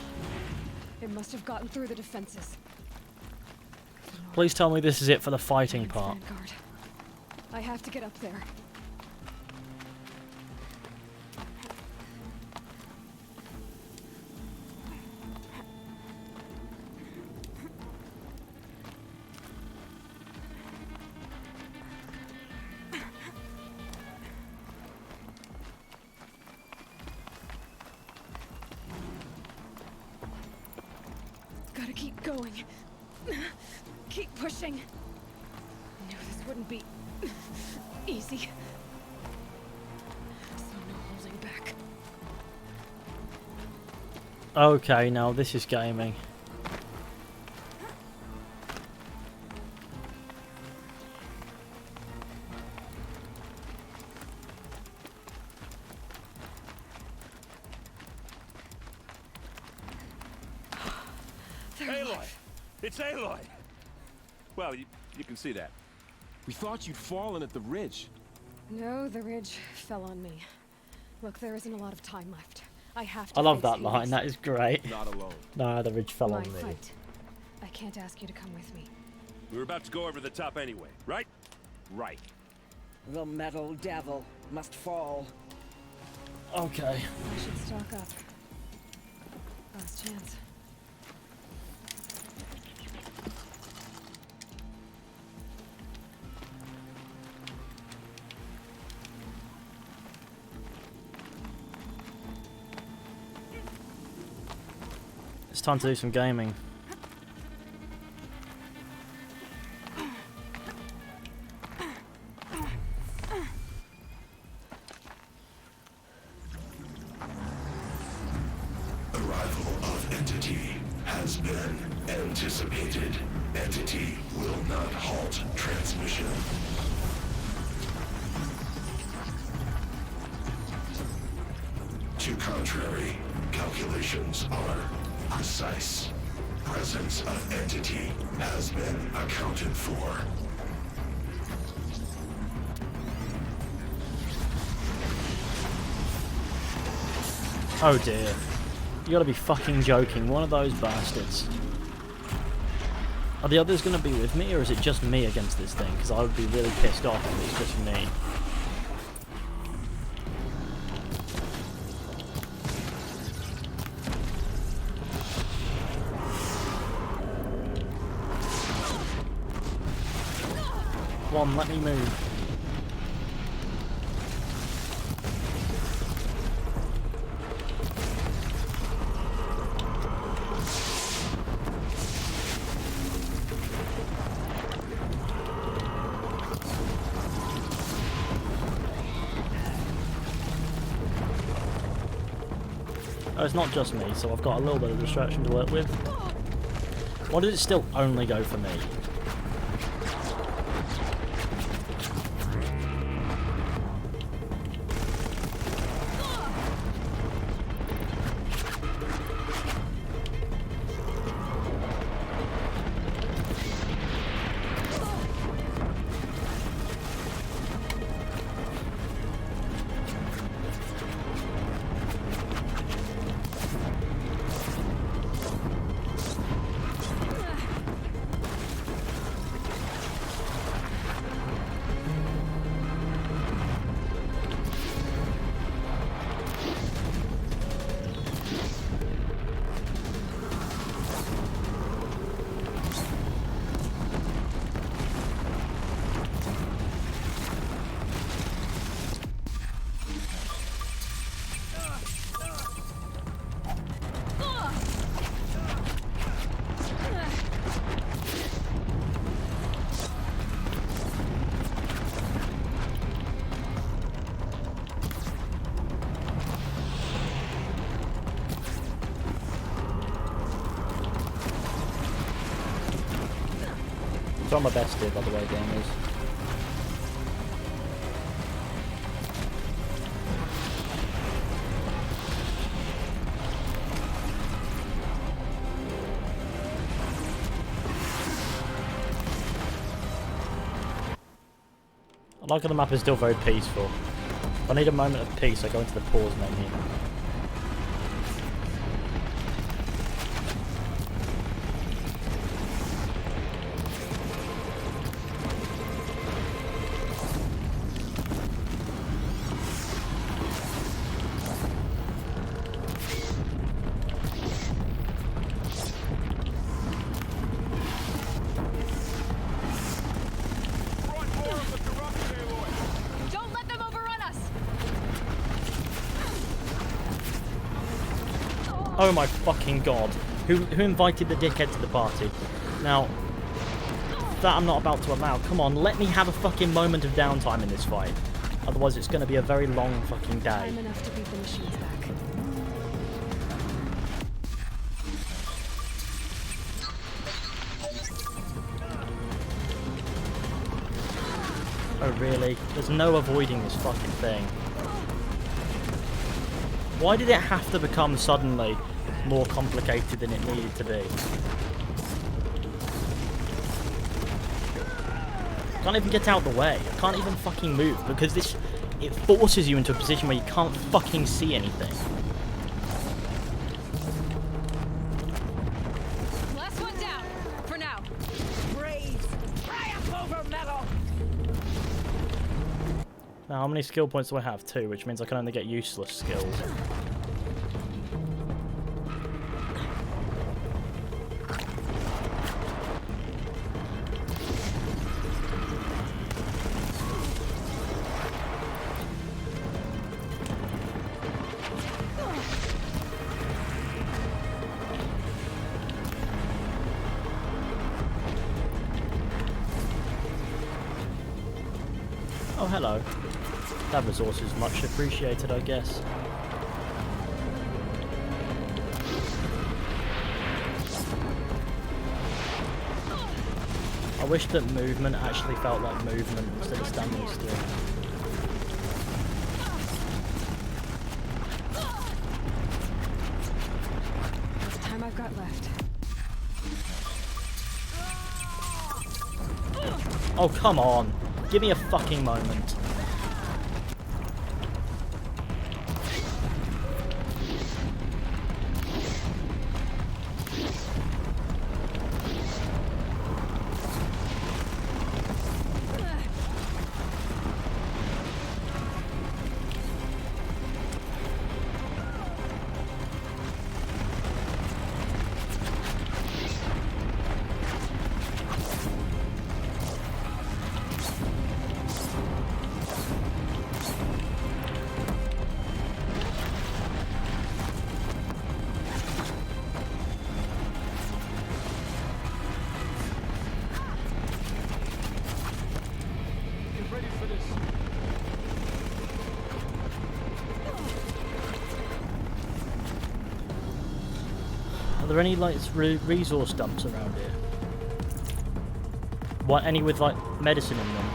It must have gotten through the defenses. Please tell me this is it for the fighting part. Vanguard. I have to get up there. Gotta keep going. Keep pushing. I knew this wouldn't be easy. So no holding back. Okay, now this is gaming. Aloy! It's Aloy! Well, you can see that. We thought you'd fallen at the ridge. No, the ridge fell on me. Look, there isn't a lot of time left. I have to. I love face that line, Hades. that is great. Not alone. Nah, the ridge fell My on me. fight. I can't ask you to come with me. We were about to go over the top anyway, right? Right. The metal devil must fall. Okay. I should stock up. Last chance. It's time to do some gaming. Arrival of Entity has been anticipated. Entity will not halt transmission. To contrary, calculations are precise. Presence of Entity has been accounted for. Oh dear. You gotta be fucking joking. One of those bastards. Are the others gonna be with me, or is it just me against this thing? Because I would be really pissed off if it's just me. Come on, let me move. Oh, it's not just me, so I've got a little bit of distraction to work with. Why did it still only go for me? Try my best here, by the way, gamers. I like how the map is still very peaceful. If I need a moment of peace, I go into the pause menu. Don't let them overrun us! Oh my fucking god. Who invited the dickhead to the party? Now, that I'm not about to allow. Come on, let me have a fucking moment of downtime in this fight. Otherwise it's going to be a very long fucking day. Time enough to beat the machines back. Oh really? There's no avoiding this fucking thing. Why did it have to become suddenly more complicated than it needed to be? I can't even get out of the way. I can't even fucking move because it forces you into a position where you can't fucking see anything. Last one down, for now. Brave! Triumph over metal! Now, how many skill points do I have? 2, which means I can only get useless skills. Oh, hello. That resource is much appreciated, I guess. I wish that movement actually felt like movement instead of standing still. That's the time I've got left. Oh, come on. Give me a fucking moment. Are there any like resource dumps around here? What, any with like medicine in them?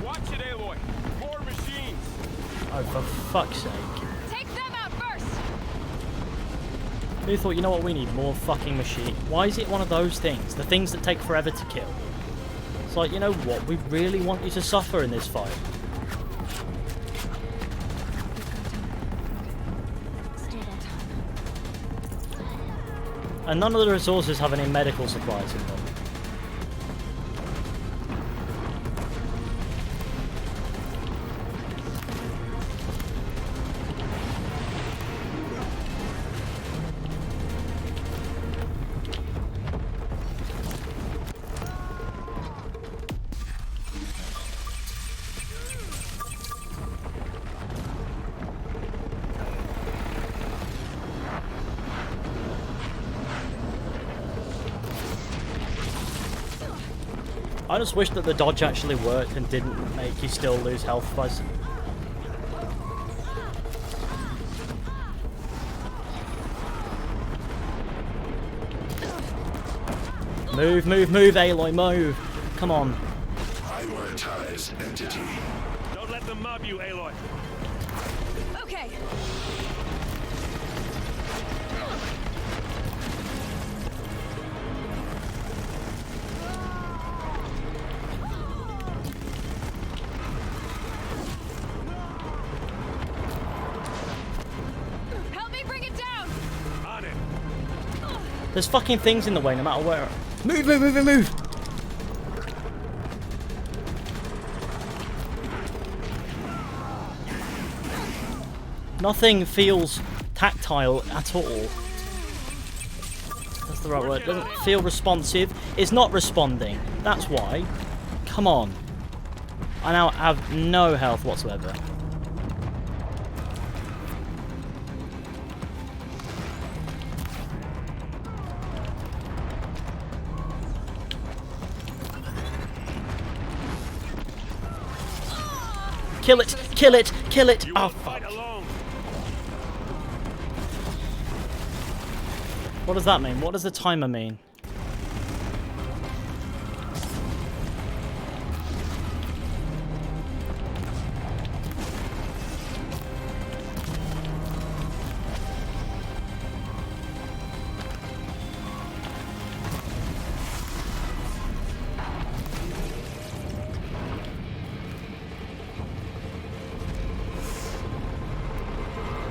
Watch it, Aloy! More machines! Oh, for fuck's sake. Take them out first! Who thought, you know what, we need more fucking machine? Why is it one of those things? The things that take forever to kill. It's like, you know what, we really want you to suffer in this fight. And none of the resources have any medical supplies in them. I just wish that the dodge actually worked and didn't make you still lose health by... Move, move, move, Aloy, move. Come on. Prioritize entity. Don't let them mob you, Aloy. Okay. Help me bring it down! On it. There's fucking things in the way no matter where. Move, move, move, move, move. Nothing feels tactile at all. That's the right word. It doesn't feel responsive. It's not responding. That's why. Come on. I now have no health whatsoever. Kill it! Kill it! Kill it! Oh, fuck. What does that mean? What does the timer mean?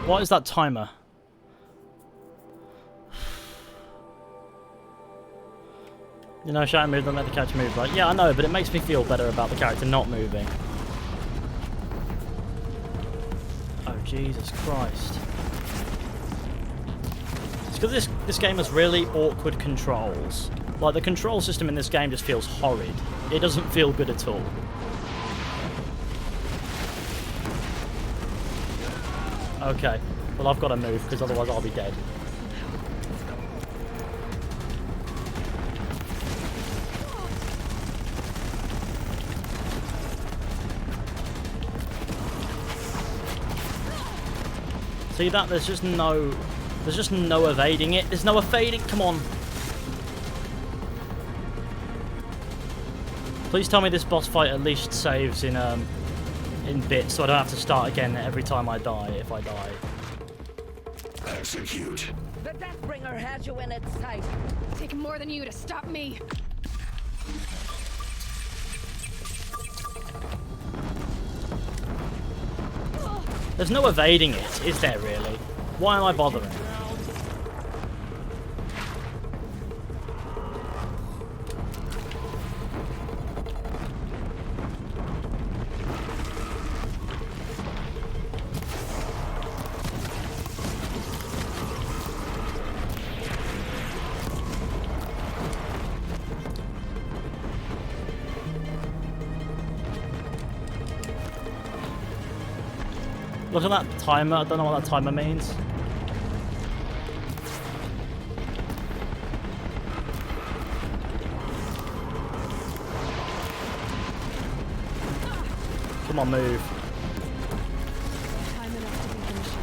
What is that timer? You know, shout and move, don't let the character move, right? Yeah, I know, but it makes me feel better about the character not moving. Oh, Jesus Christ. It's because this game has really awkward controls. Like, the control system in this game just feels horrid. It doesn't feel good at all. Okay, well I've got to move, because otherwise I'll be dead. See that? There's just no evading it. There's no evading. Come on. Please tell me this boss fight at least saves in bits, so I don't have to start again every time I die. If I die. Execute. The Deathbringer has you in its sight. Taking more than you to stop me. There's no evading it, is there really? Why am I bothering? Look at that timer. I don't know what that timer means. Come on, move. Time enough to be finishing.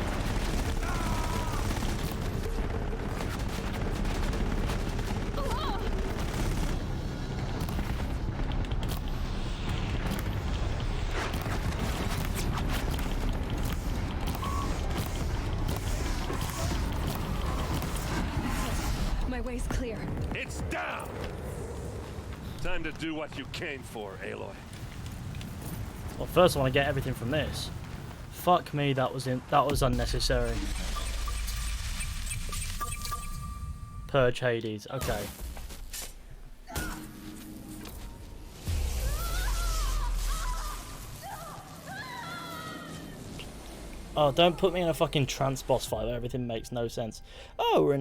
My way's clear. It's down! Time to do what you came for, Aloy. Well, first I want to get everything from this. Fuck me, that was unnecessary. Purge Hades. Okay. Oh, don't put me in a fucking trance boss fight where everything makes no sense. Oh, we're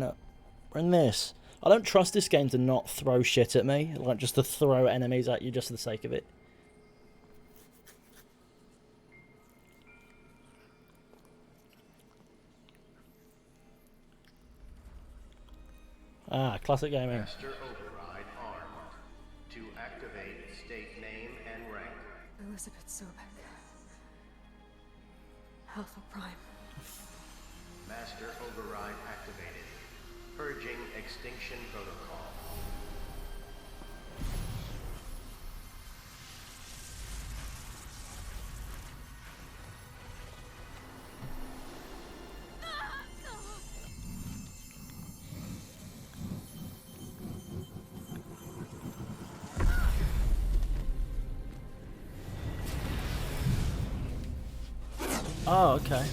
in this. I don't trust this game to not throw shit at me, like just to throw enemies at you just for the sake of it. Ah, classic gaming. Master override armed. To activate state name and rank. Elizabeth Sobek. Alpha Prime. Master override activated. Purging extinction protocol. Oh, okay.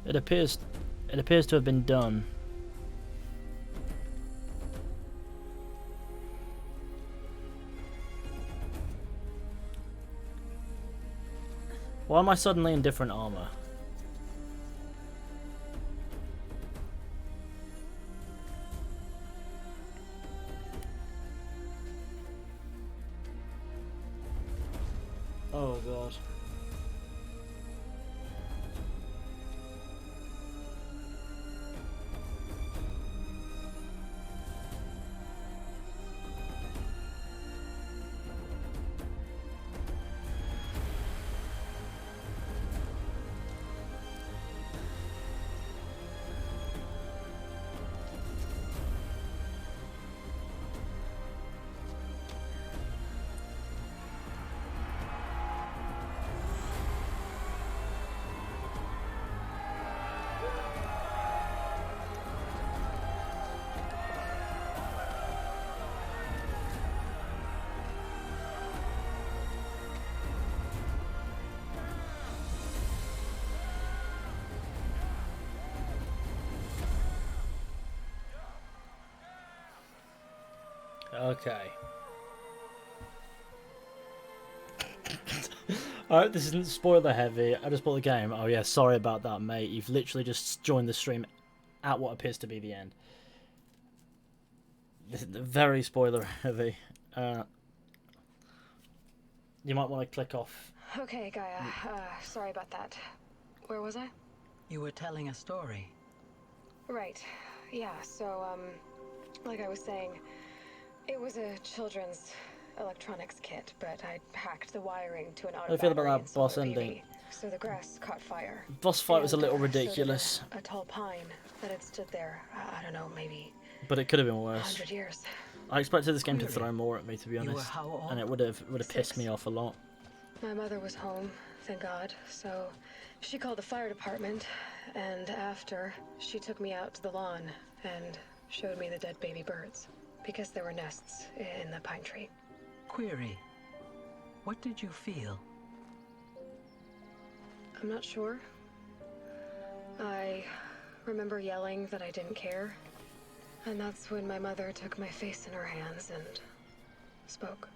It appears to have been done. Why am I suddenly in different armor? Oh god. Okay. Alright, this isn't spoiler heavy. I just bought the game. Oh yeah, sorry about that, mate. You've literally just joined the stream at what appears to be the end. This is very spoiler heavy. You might want to click off. Okay, Gaia. Sorry about that. Where was I? You were telling a story. Right. Yeah, so, like I was saying, it was a children's electronics kit, but I hacked the wiring to an How do you feel about battery that boss inside the ending? baby, so the grass caught fire. Boss fight was a And, little so ridiculous, did a tall pine that had stood there, I don't know, maybe but it could have been worse. 100 years. I expected this game to throw more at me, to be You were honest, how old? and it would have pissed 6. me off a lot. My mother was home, thank God, so she called the fire department, and after, she took me out to the lawn and showed me the dead baby birds, because there were nests in the pine tree. Query. What did you feel? I'm not sure. I remember yelling that I didn't care, and that's when my mother took my face in her hands and spoke.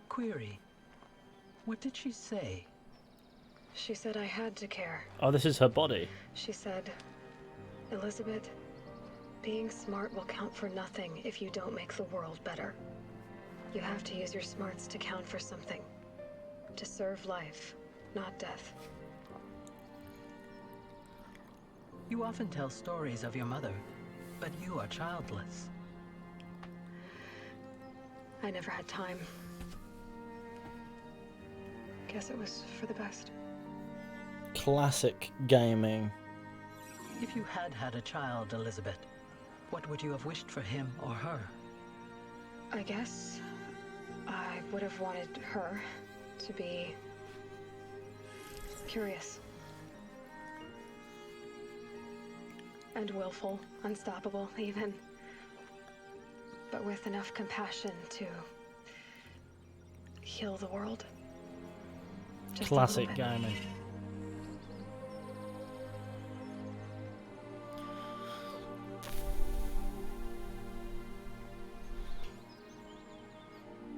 Query. What did she say? She said I had to care. Oh, this is her body. She said, Elizabeth, being smart will count for nothing if you don't make the world better. You have to use your smarts to count for something. To serve life, not death. You often tell stories of your mother, but you are childless. I never had time. Guess it was for the best. Classic gaming. If you had had a child, Elizabeth, what would you have wished for him or her? I guess I would have wanted her to be curious. And willful, unstoppable even. But with enough compassion to heal the world. Just a Classic little bit. gaming.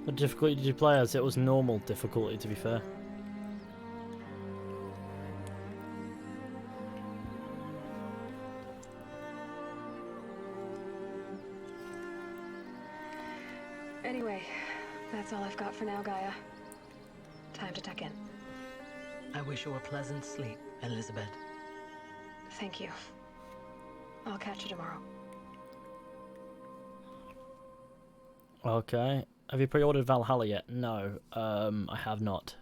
What difficulty did you play as? It was normal difficulty, to be fair. Anyway, that's all I've got for now, Gaia. Time to tuck in. I wish you a pleasant sleep, Elizabeth. Thank you. I'll catch you tomorrow. Okay. Have you pre-ordered Valhalla yet? No, I have not.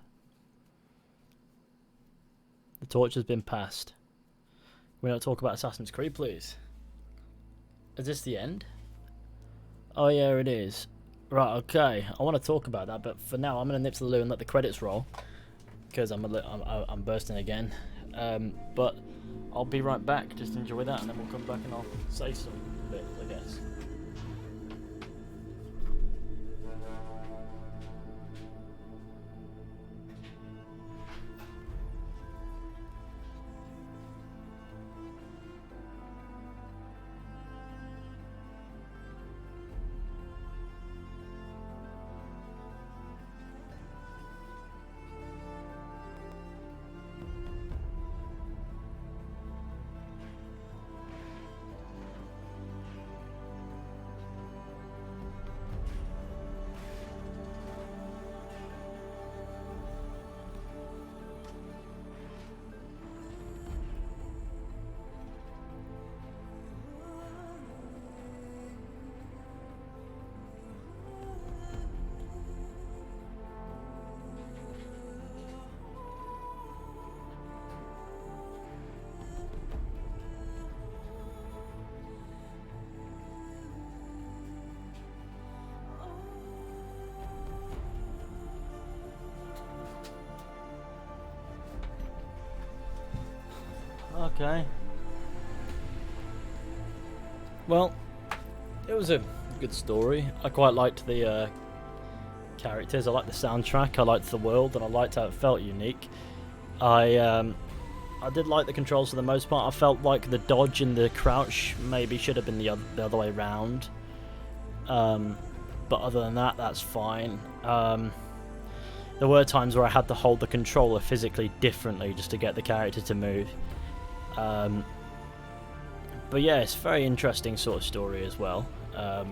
The torch has been passed. Can we not talk about Assassin's Creed, please? Is this the end? Oh yeah, it is. Right, okay. I want to talk about that, but for now, I'm gonna nip to the loo and let the credits roll because I'm bursting again. But I'll be right back. Just enjoy that, and then we'll come back and I'll say some bits, I guess. Okay. Well, it was a good story. I quite liked the characters. I liked the soundtrack. I liked the world, and I liked how it felt unique. I did like the controls for the most part. I felt like the dodge and the crouch maybe should have been the other way around. But other than that, that's fine. There were times where I had to hold the controller physically differently just to get the character to move. But yeah, it's a very interesting sort of story as well. I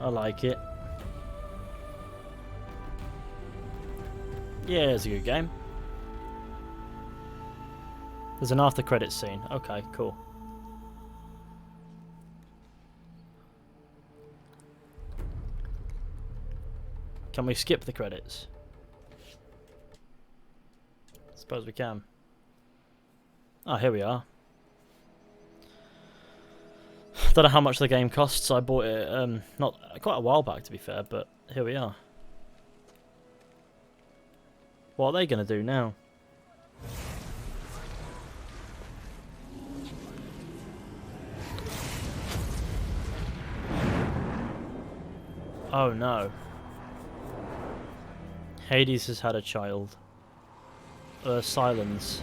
like it. Yeah, it's a good game. There's an after credits scene. Okay, cool. Can we skip the credits? Suppose we can. Oh, here we are. Don't know how much the game costs. I bought it not quite a while back, to be fair, but here we are. What are they going to do now? Oh no. Hades has had a child. Sylens.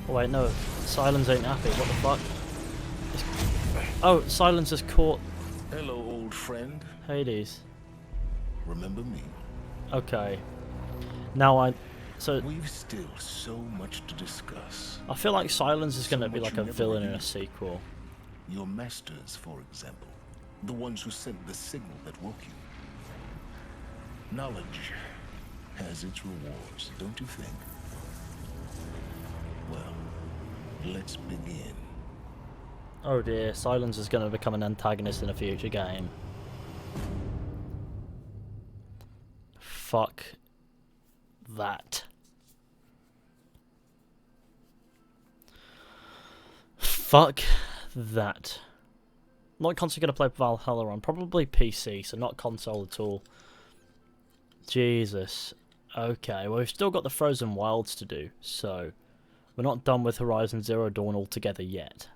Oh wait, no. Sylens ain't happy. What the fuck? Oh, Sylens has caught... Hello, old friend. Hades. Remember me? Okay. Now So... We've still so much to discuss. I feel like Sylens is going to be like a villain in a sequel. Your masters, for example. The ones who sent the signal that woke you. Knowledge has its rewards, don't you think? Well, let's begin. Oh dear, Sylens is going to become an antagonist in a future game. Fuck that. Fuck that. Not constantly going to play Valhalla on, probably PC, so not console at all. Jesus. Okay, well we've still got the Frozen Wilds to do, so we're not done with Horizon Zero Dawn altogether yet.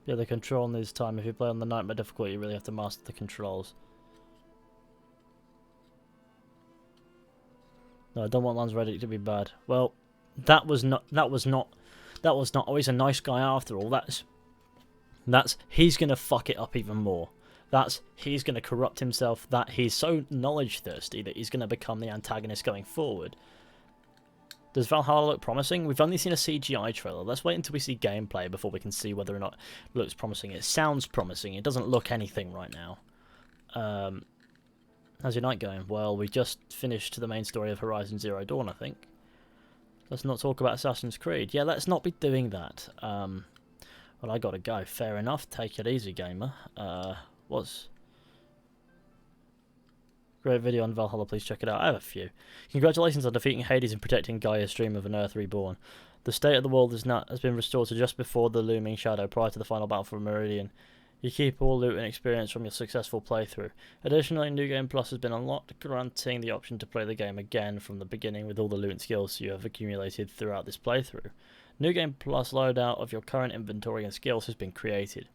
Yeah, the control this time, if you play on the Nightmare difficulty, you really have to master the controls. No, I don't want Lance Reddick to be bad. Well, that was not always a nice guy after all. That's he's gonna fuck it up even more. He's gonna corrupt himself. That he's so knowledge thirsty that he's gonna become the antagonist going forward. Does Valhalla look promising? We've only seen a CGI trailer. Let's wait until we see gameplay before we can see whether or not it looks promising. It sounds promising. It doesn't look anything right now. How's your night going? Well, we just finished the main story of Horizon Zero Dawn, I think. Let's not talk about Assassin's Creed. Yeah, let's not be doing that. Well, I gotta go. Fair enough. Take it easy, gamer. Great video on Valhalla, please check it out. I have a few. Congratulations on defeating Hades and protecting Gaia's dream of an Earth reborn. The state of the world has been restored to just before the looming shadow prior to the final battle for Meridian. You keep all loot and experience from your successful playthrough. Additionally, New Game Plus has been unlocked, granting the option to play the game again from the beginning with all the loot and skills you have accumulated throughout this playthrough. New Game Plus loadout of your current inventory and skills has been created.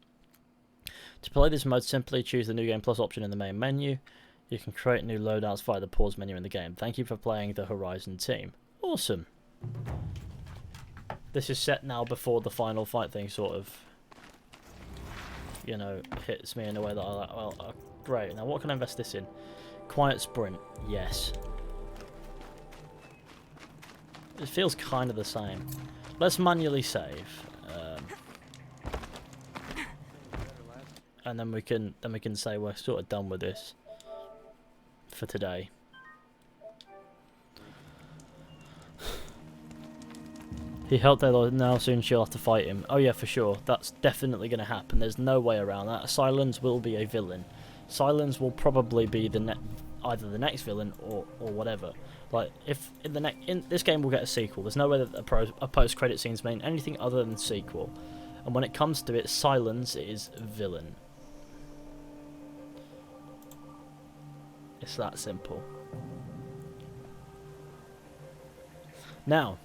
To play this mode, simply choose the New Game Plus option in the main menu. You can create new loadouts via the pause menu in the game. Thank you for playing the Horizon team. Awesome. This is set now before the final fight thing sort of, you know, hits me in a way that I like. Well, great. Now what can I invest this in? Quiet sprint. Yes. It feels kind of the same. Let's manually save. And then we can say we're sort of done with this for today. He helped Aloy, now soon she'll have to fight him. Oh yeah, for sure. That's definitely going to happen. There's no way around that. Sylens will be a villain. Sylens will probably be either the next villain or whatever. Like, if in this game we'll get a sequel. There's no way that a post-credit scenes mean anything other than sequel. And when it comes to it, Sylens is villain. It's that simple. Now,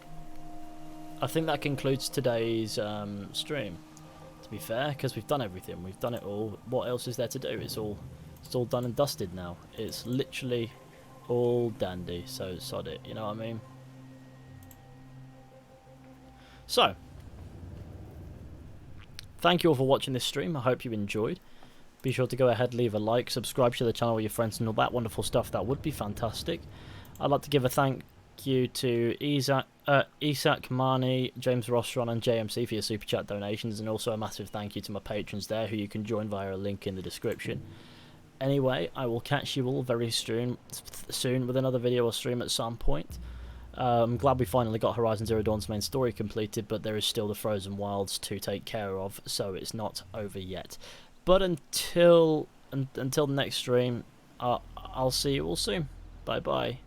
I think that concludes today's stream. To be fair, because we've done everything, we've done it all. What else is there to do? It's all done and dusted now. It's literally all dandy. So sod it. You know what I mean? So, thank you all for watching this stream. I hope you enjoyed. Be sure to go ahead, leave a like, subscribe to the channel with your friends and all that wonderful stuff. That would be fantastic. I'd like to give a thank you to Isak, Mani, James Rostron and JMC for your super chat donations, and also a massive thank you to my patrons there who you can join via a link in the description. Anyway, I will catch you all very soon with another video or stream at some point. I'm glad we finally got Horizon Zero Dawn's main story completed, but there is still the Frozen Wilds to take care of, so it's not over yet. But until the next stream, I'll see you all soon. Bye bye.